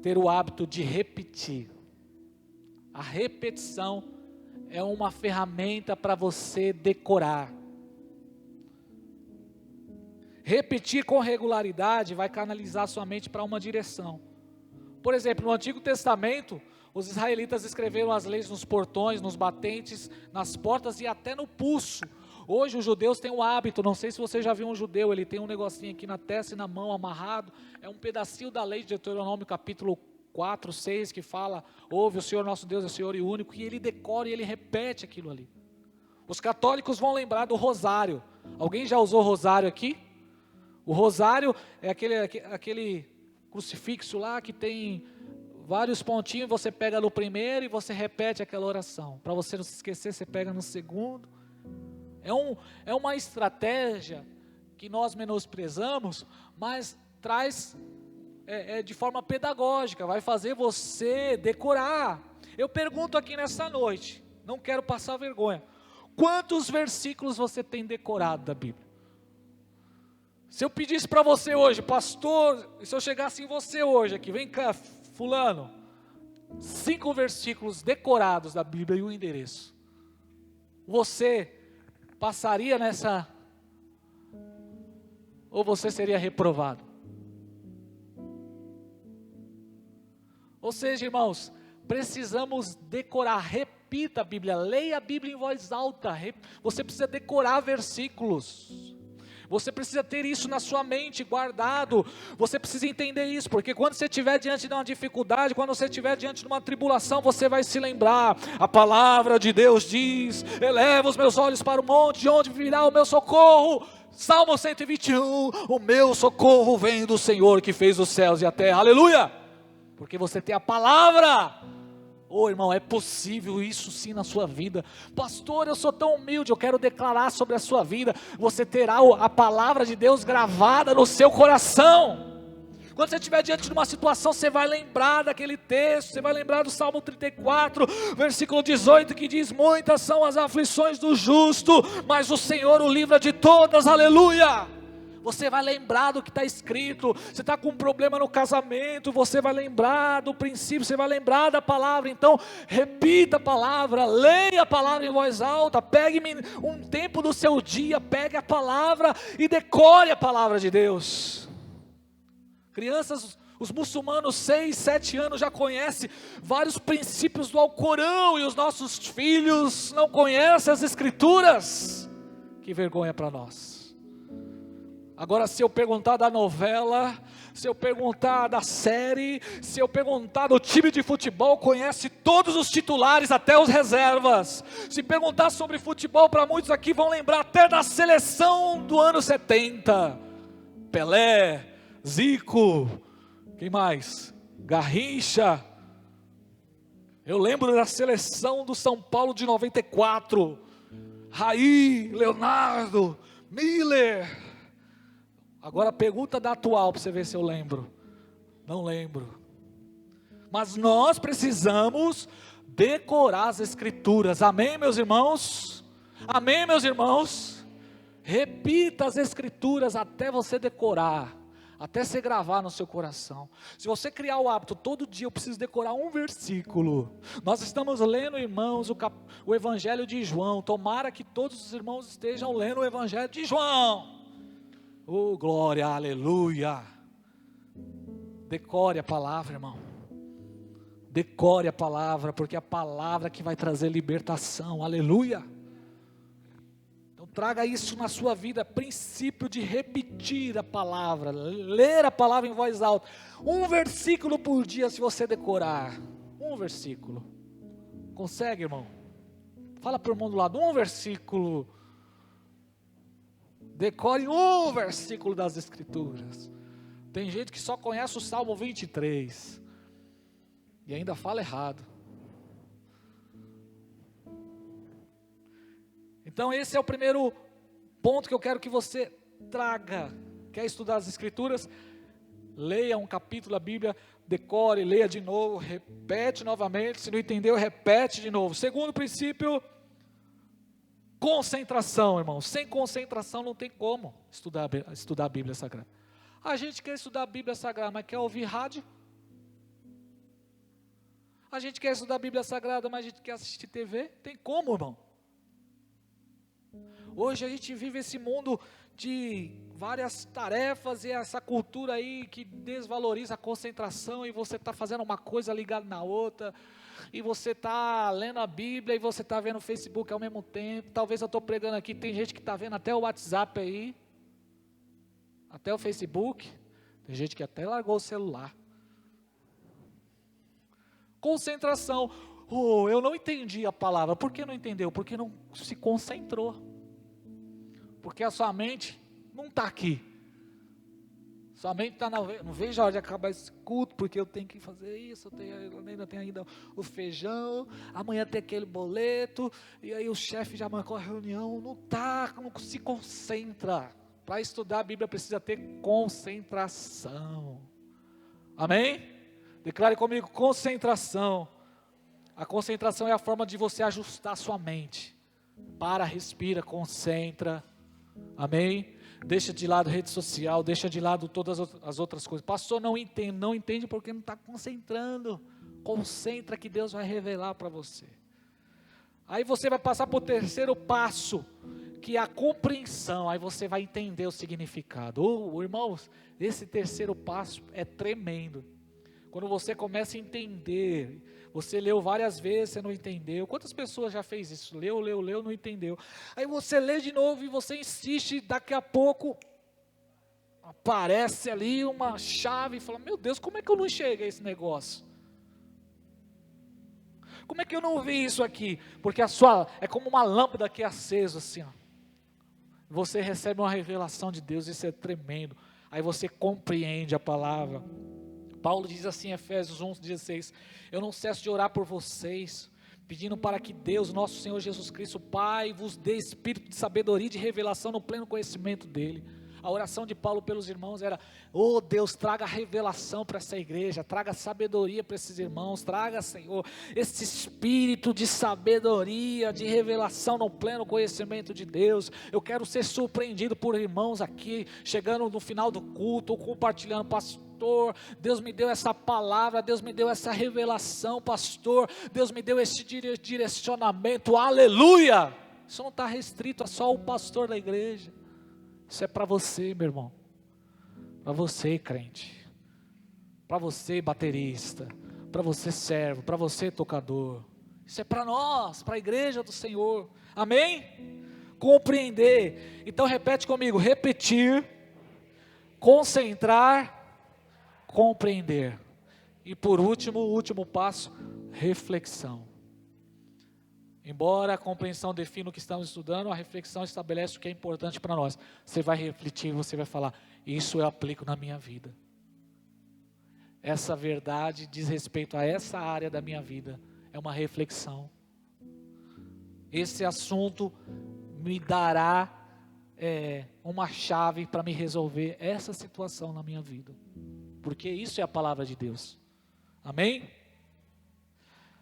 ter o hábito de repetir. A repetição é uma ferramenta para você decorar. Repetir com regularidade vai canalizar sua mente para uma direção. Por exemplo, no Antigo Testamento, os israelitas escreveram as leis nos portões, nos batentes, nas portas e até no pulso. Hoje os judeus têm o hábito, não sei se você já viu um judeu, ele tem um negocinho aqui na testa e na mão amarrado, é um pedacinho da lei de Deuteronômio capítulo 4, 6, que fala, ouve o Senhor nosso Deus é o Senhor e único, e ele decora e ele repete aquilo ali. Os católicos vão lembrar do rosário. Alguém já usou rosário aqui? O rosário é aquele crucifixo lá que tem vários pontinhos, você pega no primeiro e você repete aquela oração. Para você não se esquecer, você pega no segundo. É uma estratégia que nós menosprezamos, mas traz de forma pedagógica, vai fazer você decorar. Eu pergunto aqui nessa noite, não quero passar vergonha, quantos versículos você tem decorado da Bíblia? Se eu pedisse para você hoje, pastor, se eu chegasse em você hoje aqui, vem cá, fulano, 5 versículos decorados da Bíblia e o endereço, você passaria nessa, ou você seria reprovado? Ou seja, irmãos, precisamos decorar, repita a Bíblia, leia a Bíblia em voz alta, você precisa decorar versículos, você precisa ter isso na sua mente guardado, você precisa entender isso, porque quando você estiver diante de uma dificuldade, quando você estiver diante de uma tribulação, você vai se lembrar, a palavra de Deus diz, eleva os meus olhos para o monte, de onde virá o meu socorro, Salmo 121, o meu socorro vem do Senhor que fez os céus e a terra, aleluia, porque você tem a palavra. Irmão, é possível isso sim na sua vida. Pastor, eu sou tão humilde, eu quero declarar sobre a sua vida. Você terá a palavra de Deus gravada no seu coração. Quando você estiver diante de uma situação, você vai lembrar daquele texto, você vai lembrar do Salmo 34, versículo 18, que diz, muitas são as aflições do justo, mas o Senhor o livra de todas, aleluia. Você vai lembrar do que está escrito. Você está com um problema no casamento, você vai lembrar do princípio, você vai lembrar da palavra. Então repita a palavra, leia a palavra em voz alta, pegue um tempo do seu dia, pegue a palavra e decore a palavra de Deus. Crianças, os muçulmanos 6, 7 anos já conhecem vários princípios do Alcorão, e os nossos filhos não conhecem as escrituras. Que vergonha para nós. Agora, se eu perguntar da novela, se eu perguntar da série, se eu perguntar do time de futebol, conhece todos os titulares, até os reservas. Se perguntar sobre futebol, para muitos aqui vão lembrar até da seleção do ano 70. Pelé, Zico, quem mais? Garrincha. Eu lembro da seleção do São Paulo de 94. Raí, Leonardo, Miller. Agora pergunta da atual para você ver se eu lembro. Não lembro. Mas nós precisamos decorar as escrituras. Amém, meus irmãos? Amém, meus irmãos? Repita as escrituras até você decorar, até você gravar no seu coração. Se você criar o hábito, todo dia eu preciso decorar um versículo. Nós estamos lendo, irmãos, o Evangelho de João. Tomara que todos os irmãos estejam lendo o Evangelho de João. Oh, glória, aleluia. Decore a palavra, irmão. Decore a palavra, porque é a palavra que vai trazer libertação, aleluia. Então Traga isso na sua vida, princípio de repetir a palavra, ler a palavra em voz alta. Um versículo por dia, se você decorar. Um versículo. Consegue, irmão? Fala para o irmão do lado, um versículo. Decore um versículo das Escrituras. Tem gente que só conhece o Salmo 23 e ainda fala errado. Então esse é o primeiro ponto que eu quero que você traga. Quer estudar as Escrituras? Leia um capítulo da Bíblia, decore, leia de novo, repete novamente. Se não entendeu, repete de novo. Segundo princípio, concentração, irmão. Sem concentração não tem como estudar a Bíblia Sagrada. A gente quer estudar a Bíblia Sagrada, mas quer ouvir rádio? A gente quer estudar a Bíblia Sagrada, mas a gente quer assistir TV? Tem como, irmão? Hoje a gente vive esse mundo de várias tarefas e essa cultura aí que desvaloriza a concentração, e você está fazendo uma coisa ligada na outra, e você está lendo a Bíblia e você está vendo o Facebook ao mesmo tempo. Talvez eu estou pregando aqui, tem gente que está vendo até o WhatsApp aí, até o Facebook, tem gente que até largou o celular. Concentração. Eu não entendi a palavra. Por que não entendeu? Porque não se concentrou. Porque a sua mente não está aqui. Sua mente está não vejo a hora de acabar esse culto, porque eu tenho que fazer isso, ainda tenho ainda o feijão, amanhã tem aquele boleto, e aí o chefe já marcou a reunião. Não se concentra. Para estudar a Bíblia precisa ter concentração. Amém? Declare comigo, concentração. A concentração é a forma de você ajustar a sua mente. Para, respira, concentra. Amém? Deixa de lado rede social, deixa de lado todas as outras coisas. Pastor, não entende porque não está concentrando. Concentra que Deus vai revelar para você. Aí você vai passar para o terceiro passo, que é a compreensão. Aí você vai entender o significado. Irmãos, esse terceiro passo é tremendo. Quando você começa a entender, você leu várias vezes, você não entendeu. Quantas pessoas já fez isso? Leu, não entendeu. Aí você lê de novo e você insiste, daqui a pouco aparece ali uma chave e fala, meu Deus, como é que eu não enxerguei esse negócio? Como é que eu não vi isso aqui? Porque é como uma lâmpada que é acesa assim, ó. Você recebe uma revelação de Deus, isso é tremendo. Aí você compreende a palavra. Paulo diz assim em Efésios 1:16, eu não cesso de orar por vocês, pedindo para que Deus, nosso Senhor Jesus Cristo, Pai, vos dê espírito de sabedoria e de revelação no pleno conhecimento dEle. A oração de Paulo pelos irmãos era, Deus, traga revelação para essa igreja, traga sabedoria para esses irmãos, traga, Senhor, esse espírito de sabedoria, de revelação no pleno conhecimento de Deus. Eu quero ser surpreendido por irmãos aqui, chegando no final do culto, ou compartilhando, pastor, Deus me deu essa palavra, Deus me deu essa revelação, pastor, Deus me deu esse direcionamento, aleluia. Isso não está restrito a só o pastor da igreja. Isso é para você, meu irmão, para você, crente, para você, baterista, para você, servo, para você, tocador. Isso é para nós, para a igreja do Senhor, amém? Compreender. Então repete comigo, repetir, concentrar, compreender. E por último, o último passo, reflexão. Embora a compreensão defina o que estamos estudando, a reflexão estabelece o que é importante para nós. Você vai refletir, você vai falar, isso eu aplico na minha vida. Essa verdade diz respeito a essa área da minha vida. É uma reflexão. Esse assunto me dará uma chave para me resolver essa situação na minha vida. Porque isso é a palavra de Deus. Amém?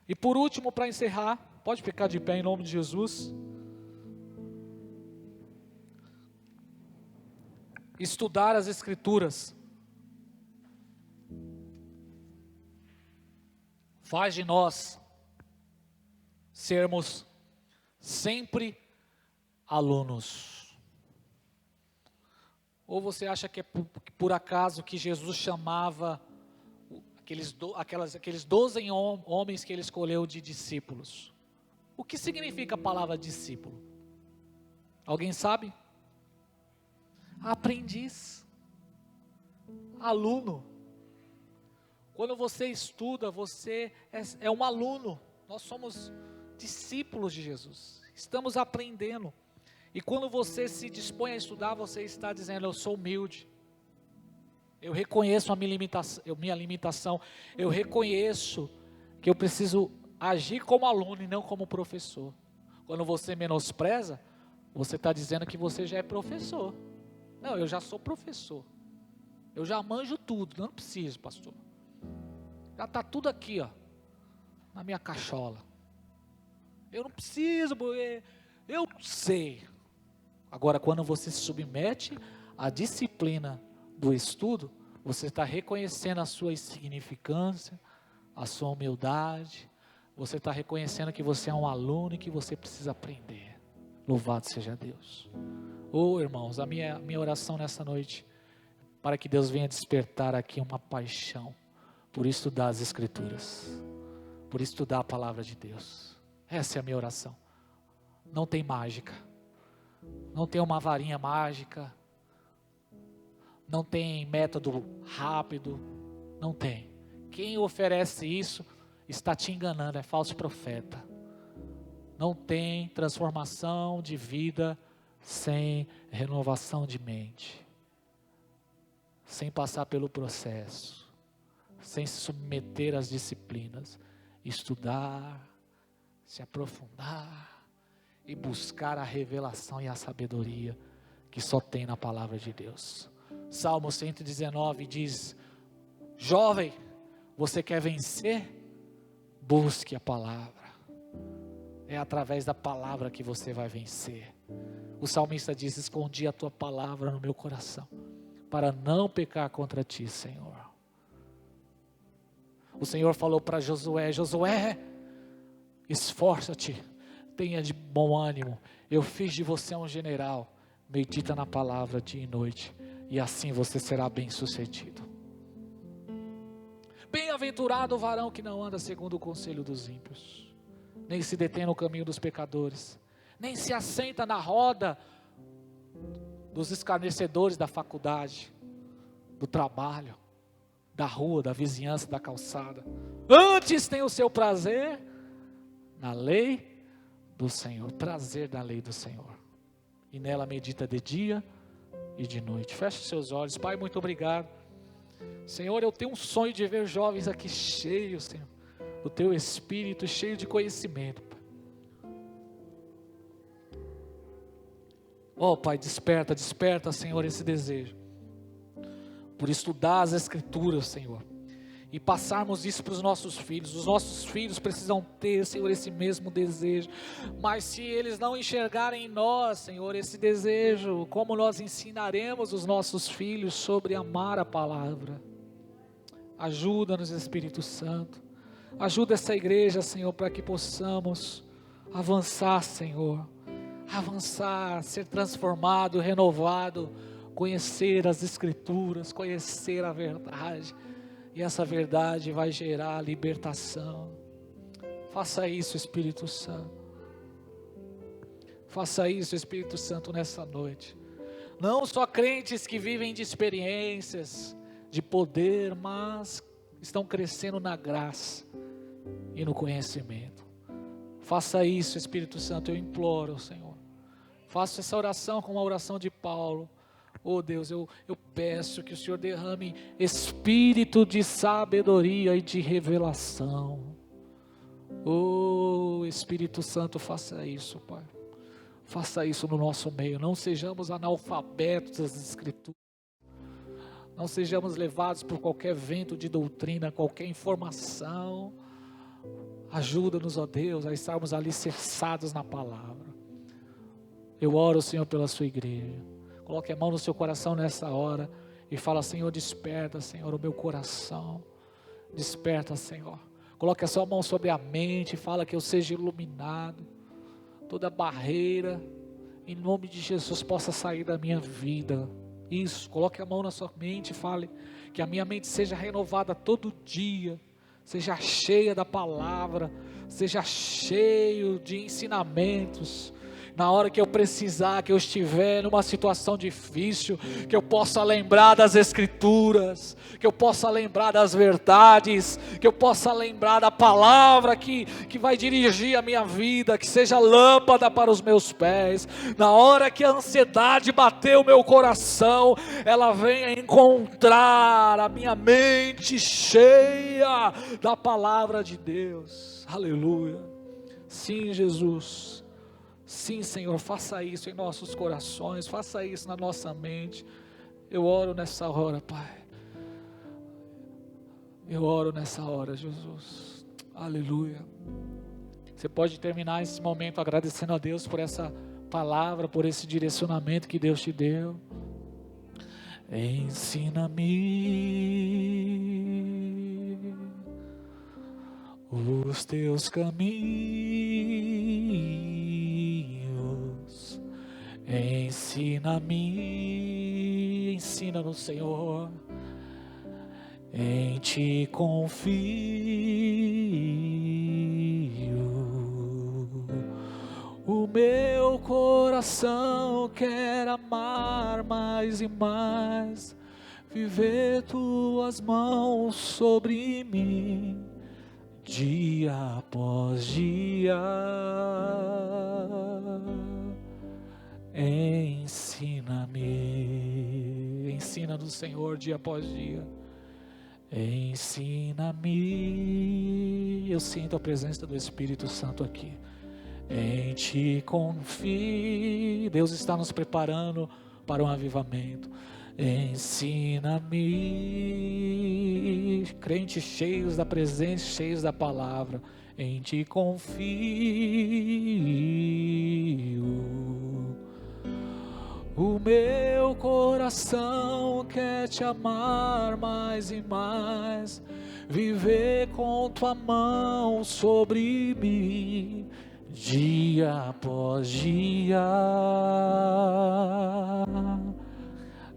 E por último, para encerrar, pode ficar de pé em nome de Jesus. Estudar as Escrituras faz de nós sermos sempre alunos. Ou você acha que é por acaso que Jesus chamava aqueles 12 homens que ele escolheu de discípulos? O que significa a palavra discípulo? Alguém sabe? Aprendiz, aluno. Quando você estuda, você é um aluno. Nós somos discípulos de Jesus. Estamos aprendendo. E quando você se dispõe a estudar, você está dizendo: eu sou humilde. Eu reconheço a minha limitação. Eu reconheço que eu preciso agir como aluno e não como professor. Quando você menospreza, você está dizendo que você já é professor. Não, eu já sou professor. Eu já manjo tudo, não preciso, pastor. Já está tudo aqui, ó, na minha cachola. Eu não preciso, eu sei. Agora, quando você se submete à disciplina do estudo, você está reconhecendo a sua insignificância, a sua humildade. Você está reconhecendo que você é um aluno e que você precisa aprender. Louvado seja Deus. Oh, irmãos, a minha oração nessa noite, para que Deus venha despertar aqui uma paixão por estudar as Escrituras, por estudar a palavra de Deus. Essa é a minha oração. Não tem mágica, não tem uma varinha mágica, não tem método rápido, não tem. Quem oferece isso está te enganando, é falso profeta. Não tem transformação de vida sem renovação de mente, sem passar pelo processo, sem se submeter às disciplinas, estudar, se aprofundar e buscar a revelação e a sabedoria que só tem na palavra de Deus. Salmo 119 diz: jovem, você quer vencer? Busque a palavra. É através da palavra que você vai vencer. O salmista diz: escondi a tua palavra no meu coração, para não pecar contra ti, Senhor. O Senhor falou para Josué: Josué, esforça-te, tenha de bom ânimo, eu fiz de você um general. Medita na palavra dia e noite, e assim você será bem sucedido. Bem-aventurado o varão que não anda segundo o conselho dos ímpios, nem se detém no caminho dos pecadores, nem se assenta na roda dos escarnecedores da faculdade, do trabalho, da rua, da vizinhança, da calçada. Antes tem o seu prazer na lei do Senhor, prazer na lei do Senhor, e nela medita de dia e de noite. Feche os seus olhos. Pai, muito obrigado. Senhor, eu tenho um sonho de ver jovens aqui cheios, Senhor, do teu Espírito, cheio de conhecimento, Pai. Oh, Pai, desperta, Senhor, esse desejo por estudar as Escrituras, Senhor, e passarmos isso para os nossos filhos. Os nossos filhos precisam ter, Senhor, esse mesmo desejo, mas se eles não enxergarem em nós, Senhor, esse desejo, como nós ensinaremos os nossos filhos sobre amar a palavra? Ajuda-nos, Espírito Santo, ajuda essa igreja, Senhor, para que possamos avançar, Senhor, avançar, ser transformado, renovado, conhecer as Escrituras, conhecer a verdade, e essa verdade vai gerar libertação. Faça isso, Espírito Santo. Faça isso, Espírito Santo, nessa noite. Não só crentes que vivem de experiências, de poder, mas estão crescendo na graça e no conhecimento. Faça isso, Espírito Santo, eu imploro, Senhor. Faça essa oração como a oração de Paulo. Oh Deus, eu peço que o Senhor derrame espírito de sabedoria e de revelação. Oh Espírito Santo, faça isso, Pai. Faça isso no nosso meio. Não sejamos analfabetos das Escrituras. Não sejamos levados por qualquer vento de doutrina, qualquer informação. Ajuda-nos, ó Deus, a estarmos alicerçados na palavra. Eu oro, Senhor, pela sua igreja. Coloque a mão no seu coração nessa hora e fala: Senhor, desperta, Senhor, o meu coração. Desperta, Senhor. Coloque a sua mão sobre a mente e fala que eu seja iluminado. Toda barreira, em nome de Jesus, possa sair da minha vida. Isso, coloque a mão na sua mente e fale que a minha mente seja renovada todo dia, seja cheia da palavra, seja cheio de ensinamentos. Na hora que eu precisar, que eu estiver numa situação difícil, que eu possa lembrar das Escrituras, que eu possa lembrar das verdades, que eu possa lembrar da palavra que vai dirigir a minha vida, que seja lâmpada para os meus pés. Na hora que a ansiedade bater o meu coração, ela venha encontrar a minha mente cheia da palavra de Deus. Aleluia. Sim, Jesus. Sim, Senhor, faça isso em nossos corações, faça isso na nossa mente. Eu oro nessa hora, Pai. Eu oro nessa hora, Jesus. Aleluia. Você pode terminar esse momento agradecendo a Deus por essa palavra, por esse direcionamento que Deus te deu. Ensina-me os teus caminhos, ensina-me, ensina-nos, Senhor, em Ti confio. O meu coração quer amar mais e mais, viver Tuas mãos sobre mim, dia após dia. Ensina-me, ensina-nos, Senhor, dia após dia. Ensina-me. Eu sinto a presença do Espírito Santo aqui. Em Ti confio. Deus está nos preparando para um avivamento. Ensina-me, crentes cheios da presença, cheios da palavra, em Ti confio. O meu coração quer Te amar mais e mais, viver com Tua mão sobre mim, dia após dia.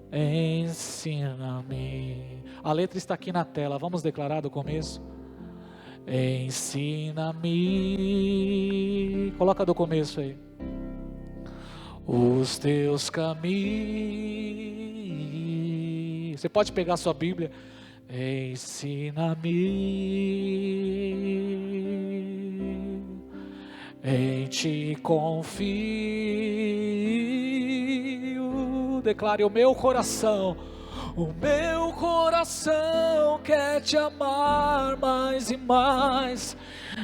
Ensina-me. A letra está aqui na tela, vamos declarar do começo. Ensina-me. Coloca do começo aí. Os Teus caminhos. Você pode pegar a sua Bíblia. Ensina-me. Em Ti confio. Declare: o meu coração quer Te amar mais e mais,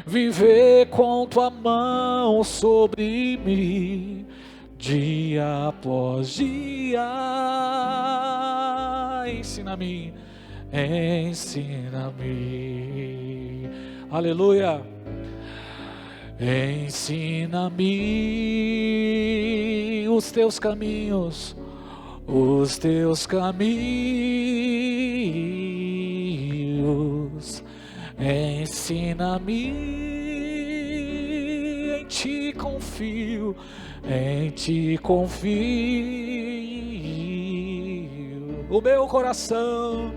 viver com Tua mão sobre mim, dia após dia. Ensina-me, ensina-me. Aleluia. Ensina-me os Teus caminhos, os Teus caminhos. Ensina-me, em Ti confio, em Ti confio. O meu coração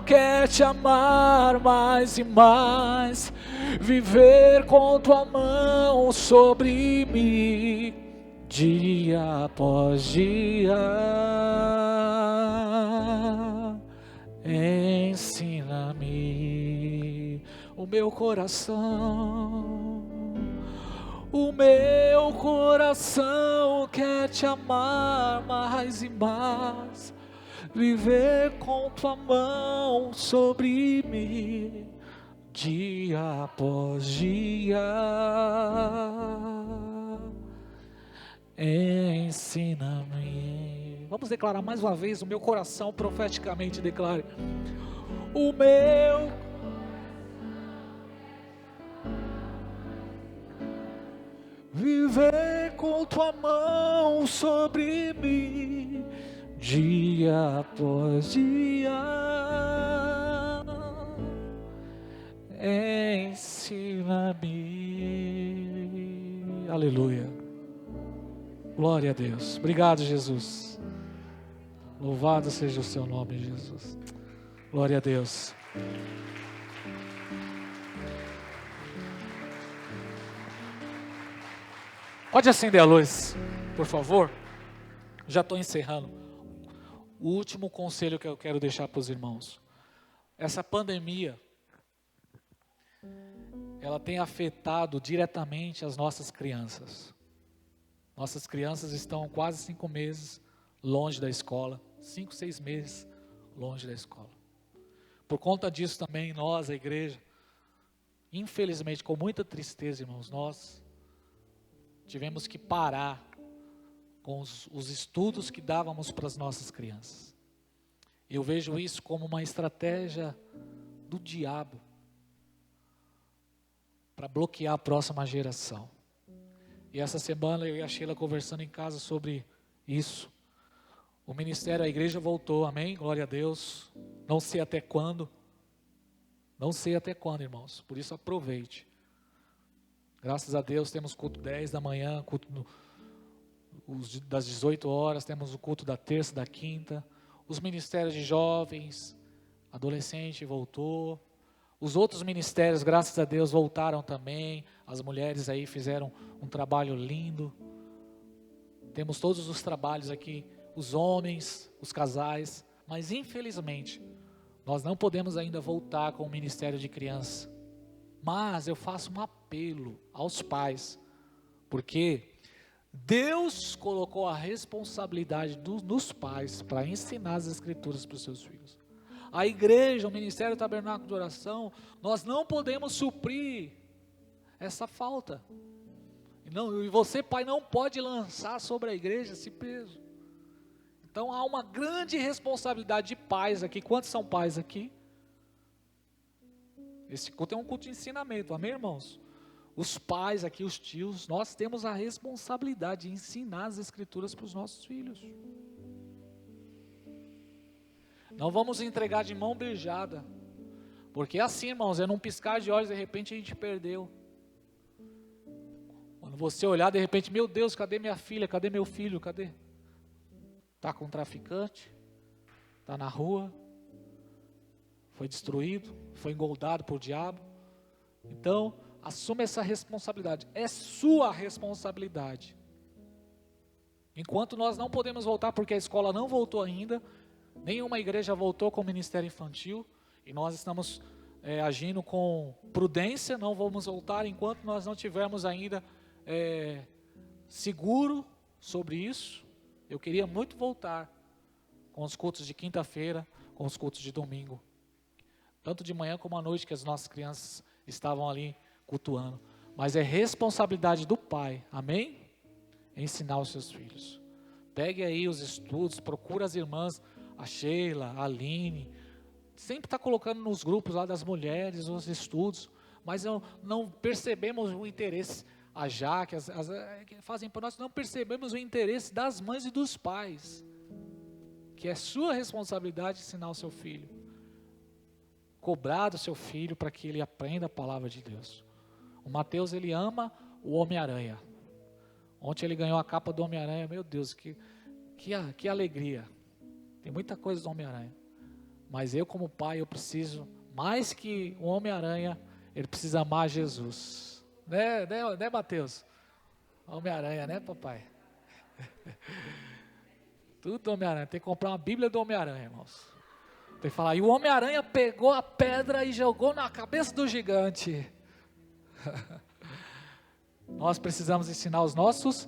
quer Te amar mais e mais, viver com Tua mão sobre mim, dia após dia. Ensina-me. O meu coração quer Te amar mais e mais, viver com Tua mão sobre mim, dia após dia. Ensina-me. Vamos declarar mais uma vez. O meu coração profeticamente declare: o meu viver com Tua mão sobre mim, dia após dia. Ensina-me. Aleluia. Glória a Deus. Obrigado, Jesus. Louvado seja o Seu nome, Jesus. Glória a Deus. Pode acender a luz, por favor? Já estou encerrando. O último conselho que eu quero deixar para os irmãos. Essa pandemia, ela tem afetado diretamente as nossas crianças. Nossas crianças estão quase 5 meses longe da escola. 5, 6 meses longe da escola. Por conta disso também, nós, a igreja, infelizmente, com muita tristeza, irmãos, nós tivemos que parar com os estudos que dávamos para as nossas crianças. Eu vejo isso como uma estratégia do diabo para bloquear a próxima geração. E essa semana eu e a Sheila conversando em casa sobre isso. O ministério, a igreja voltou, amém? Glória a Deus. Não sei até quando. Não sei até quando, irmãos. Por isso aproveite. Graças a Deus temos culto 10 da manhã, culto das 18 horas, temos o culto da terça, da quinta. Os ministérios de jovens, adolescente voltou. Os outros ministérios, graças a Deus, voltaram também. As mulheres aí fizeram um trabalho lindo. Temos todos os trabalhos aqui, os homens, os casais. Mas infelizmente, nós não podemos ainda voltar com o ministério de criança. Mas eu faço um apelo aos pais, porque Deus colocou a responsabilidade nos pais para ensinar as escrituras para os seus filhos. A igreja, o ministério do tabernáculo de oração, nós não podemos suprir essa falta. E você, pai, não pode lançar sobre a igreja esse peso. Então há uma grande responsabilidade de pais aqui. Quantos são pais aqui? Esse culto é um culto de ensinamento, amém, irmãos? Os pais aqui, os tios, nós temos a responsabilidade de ensinar as escrituras para os nossos filhos. Não vamos entregar de mão beijada, porque assim, irmãos, é num piscar de olhos, de repente a gente perdeu. Quando você olhar, de repente, meu Deus, cadê minha filha, cadê meu filho, cadê? Está com um traficante, está na rua, foi destruído, foi engoldado por diabo. Então, assuma essa responsabilidade, é sua responsabilidade. Enquanto nós não podemos voltar, porque a escola não voltou ainda, nenhuma igreja voltou com o ministério infantil, e nós estamos agindo com prudência, não vamos voltar enquanto nós não tivermos ainda seguro sobre isso. Eu queria muito voltar com os cultos de quinta-feira, com os cultos de domingo, tanto de manhã como à noite, que as nossas crianças estavam ali cultuando. Mas é responsabilidade do pai, amém? Ensinar os seus filhos. Pegue aí os estudos, procura as irmãs, a Sheila, a Aline, sempre está colocando nos grupos lá das mulheres os estudos, mas não percebemos o interesse. A Jaque, que fazem para nós, não percebemos o interesse das mães e dos pais, que é sua responsabilidade ensinar o seu filho, cobrar do seu filho para que ele aprenda a palavra de Deus. O Mateus, ele ama o Homem-Aranha. Ontem ele ganhou a capa do Homem-Aranha, meu Deus, que alegria. Tem muita coisa do Homem-Aranha, mas eu como pai, eu preciso, mais que o Homem-Aranha, ele precisa amar Jesus. Né, Mateus? Homem-Aranha, né, papai? Tudo Homem-Aranha. Tem que comprar uma Bíblia do Homem-Aranha, irmãos. Tem que falar, e o Homem-Aranha pegou a pedra e jogou na cabeça do gigante. Nós precisamos ensinar os nossos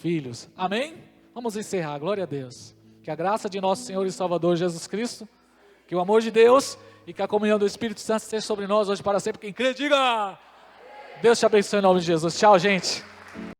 filhos. Amém? Vamos encerrar, glória a Deus. Que a graça de nosso Senhor e Salvador Jesus Cristo, que o amor de Deus e que a comunhão do Espírito Santo esteja sobre nós hoje para sempre. Quem crê, diga... Deus te abençoe em nome de Jesus. Tchau, gente.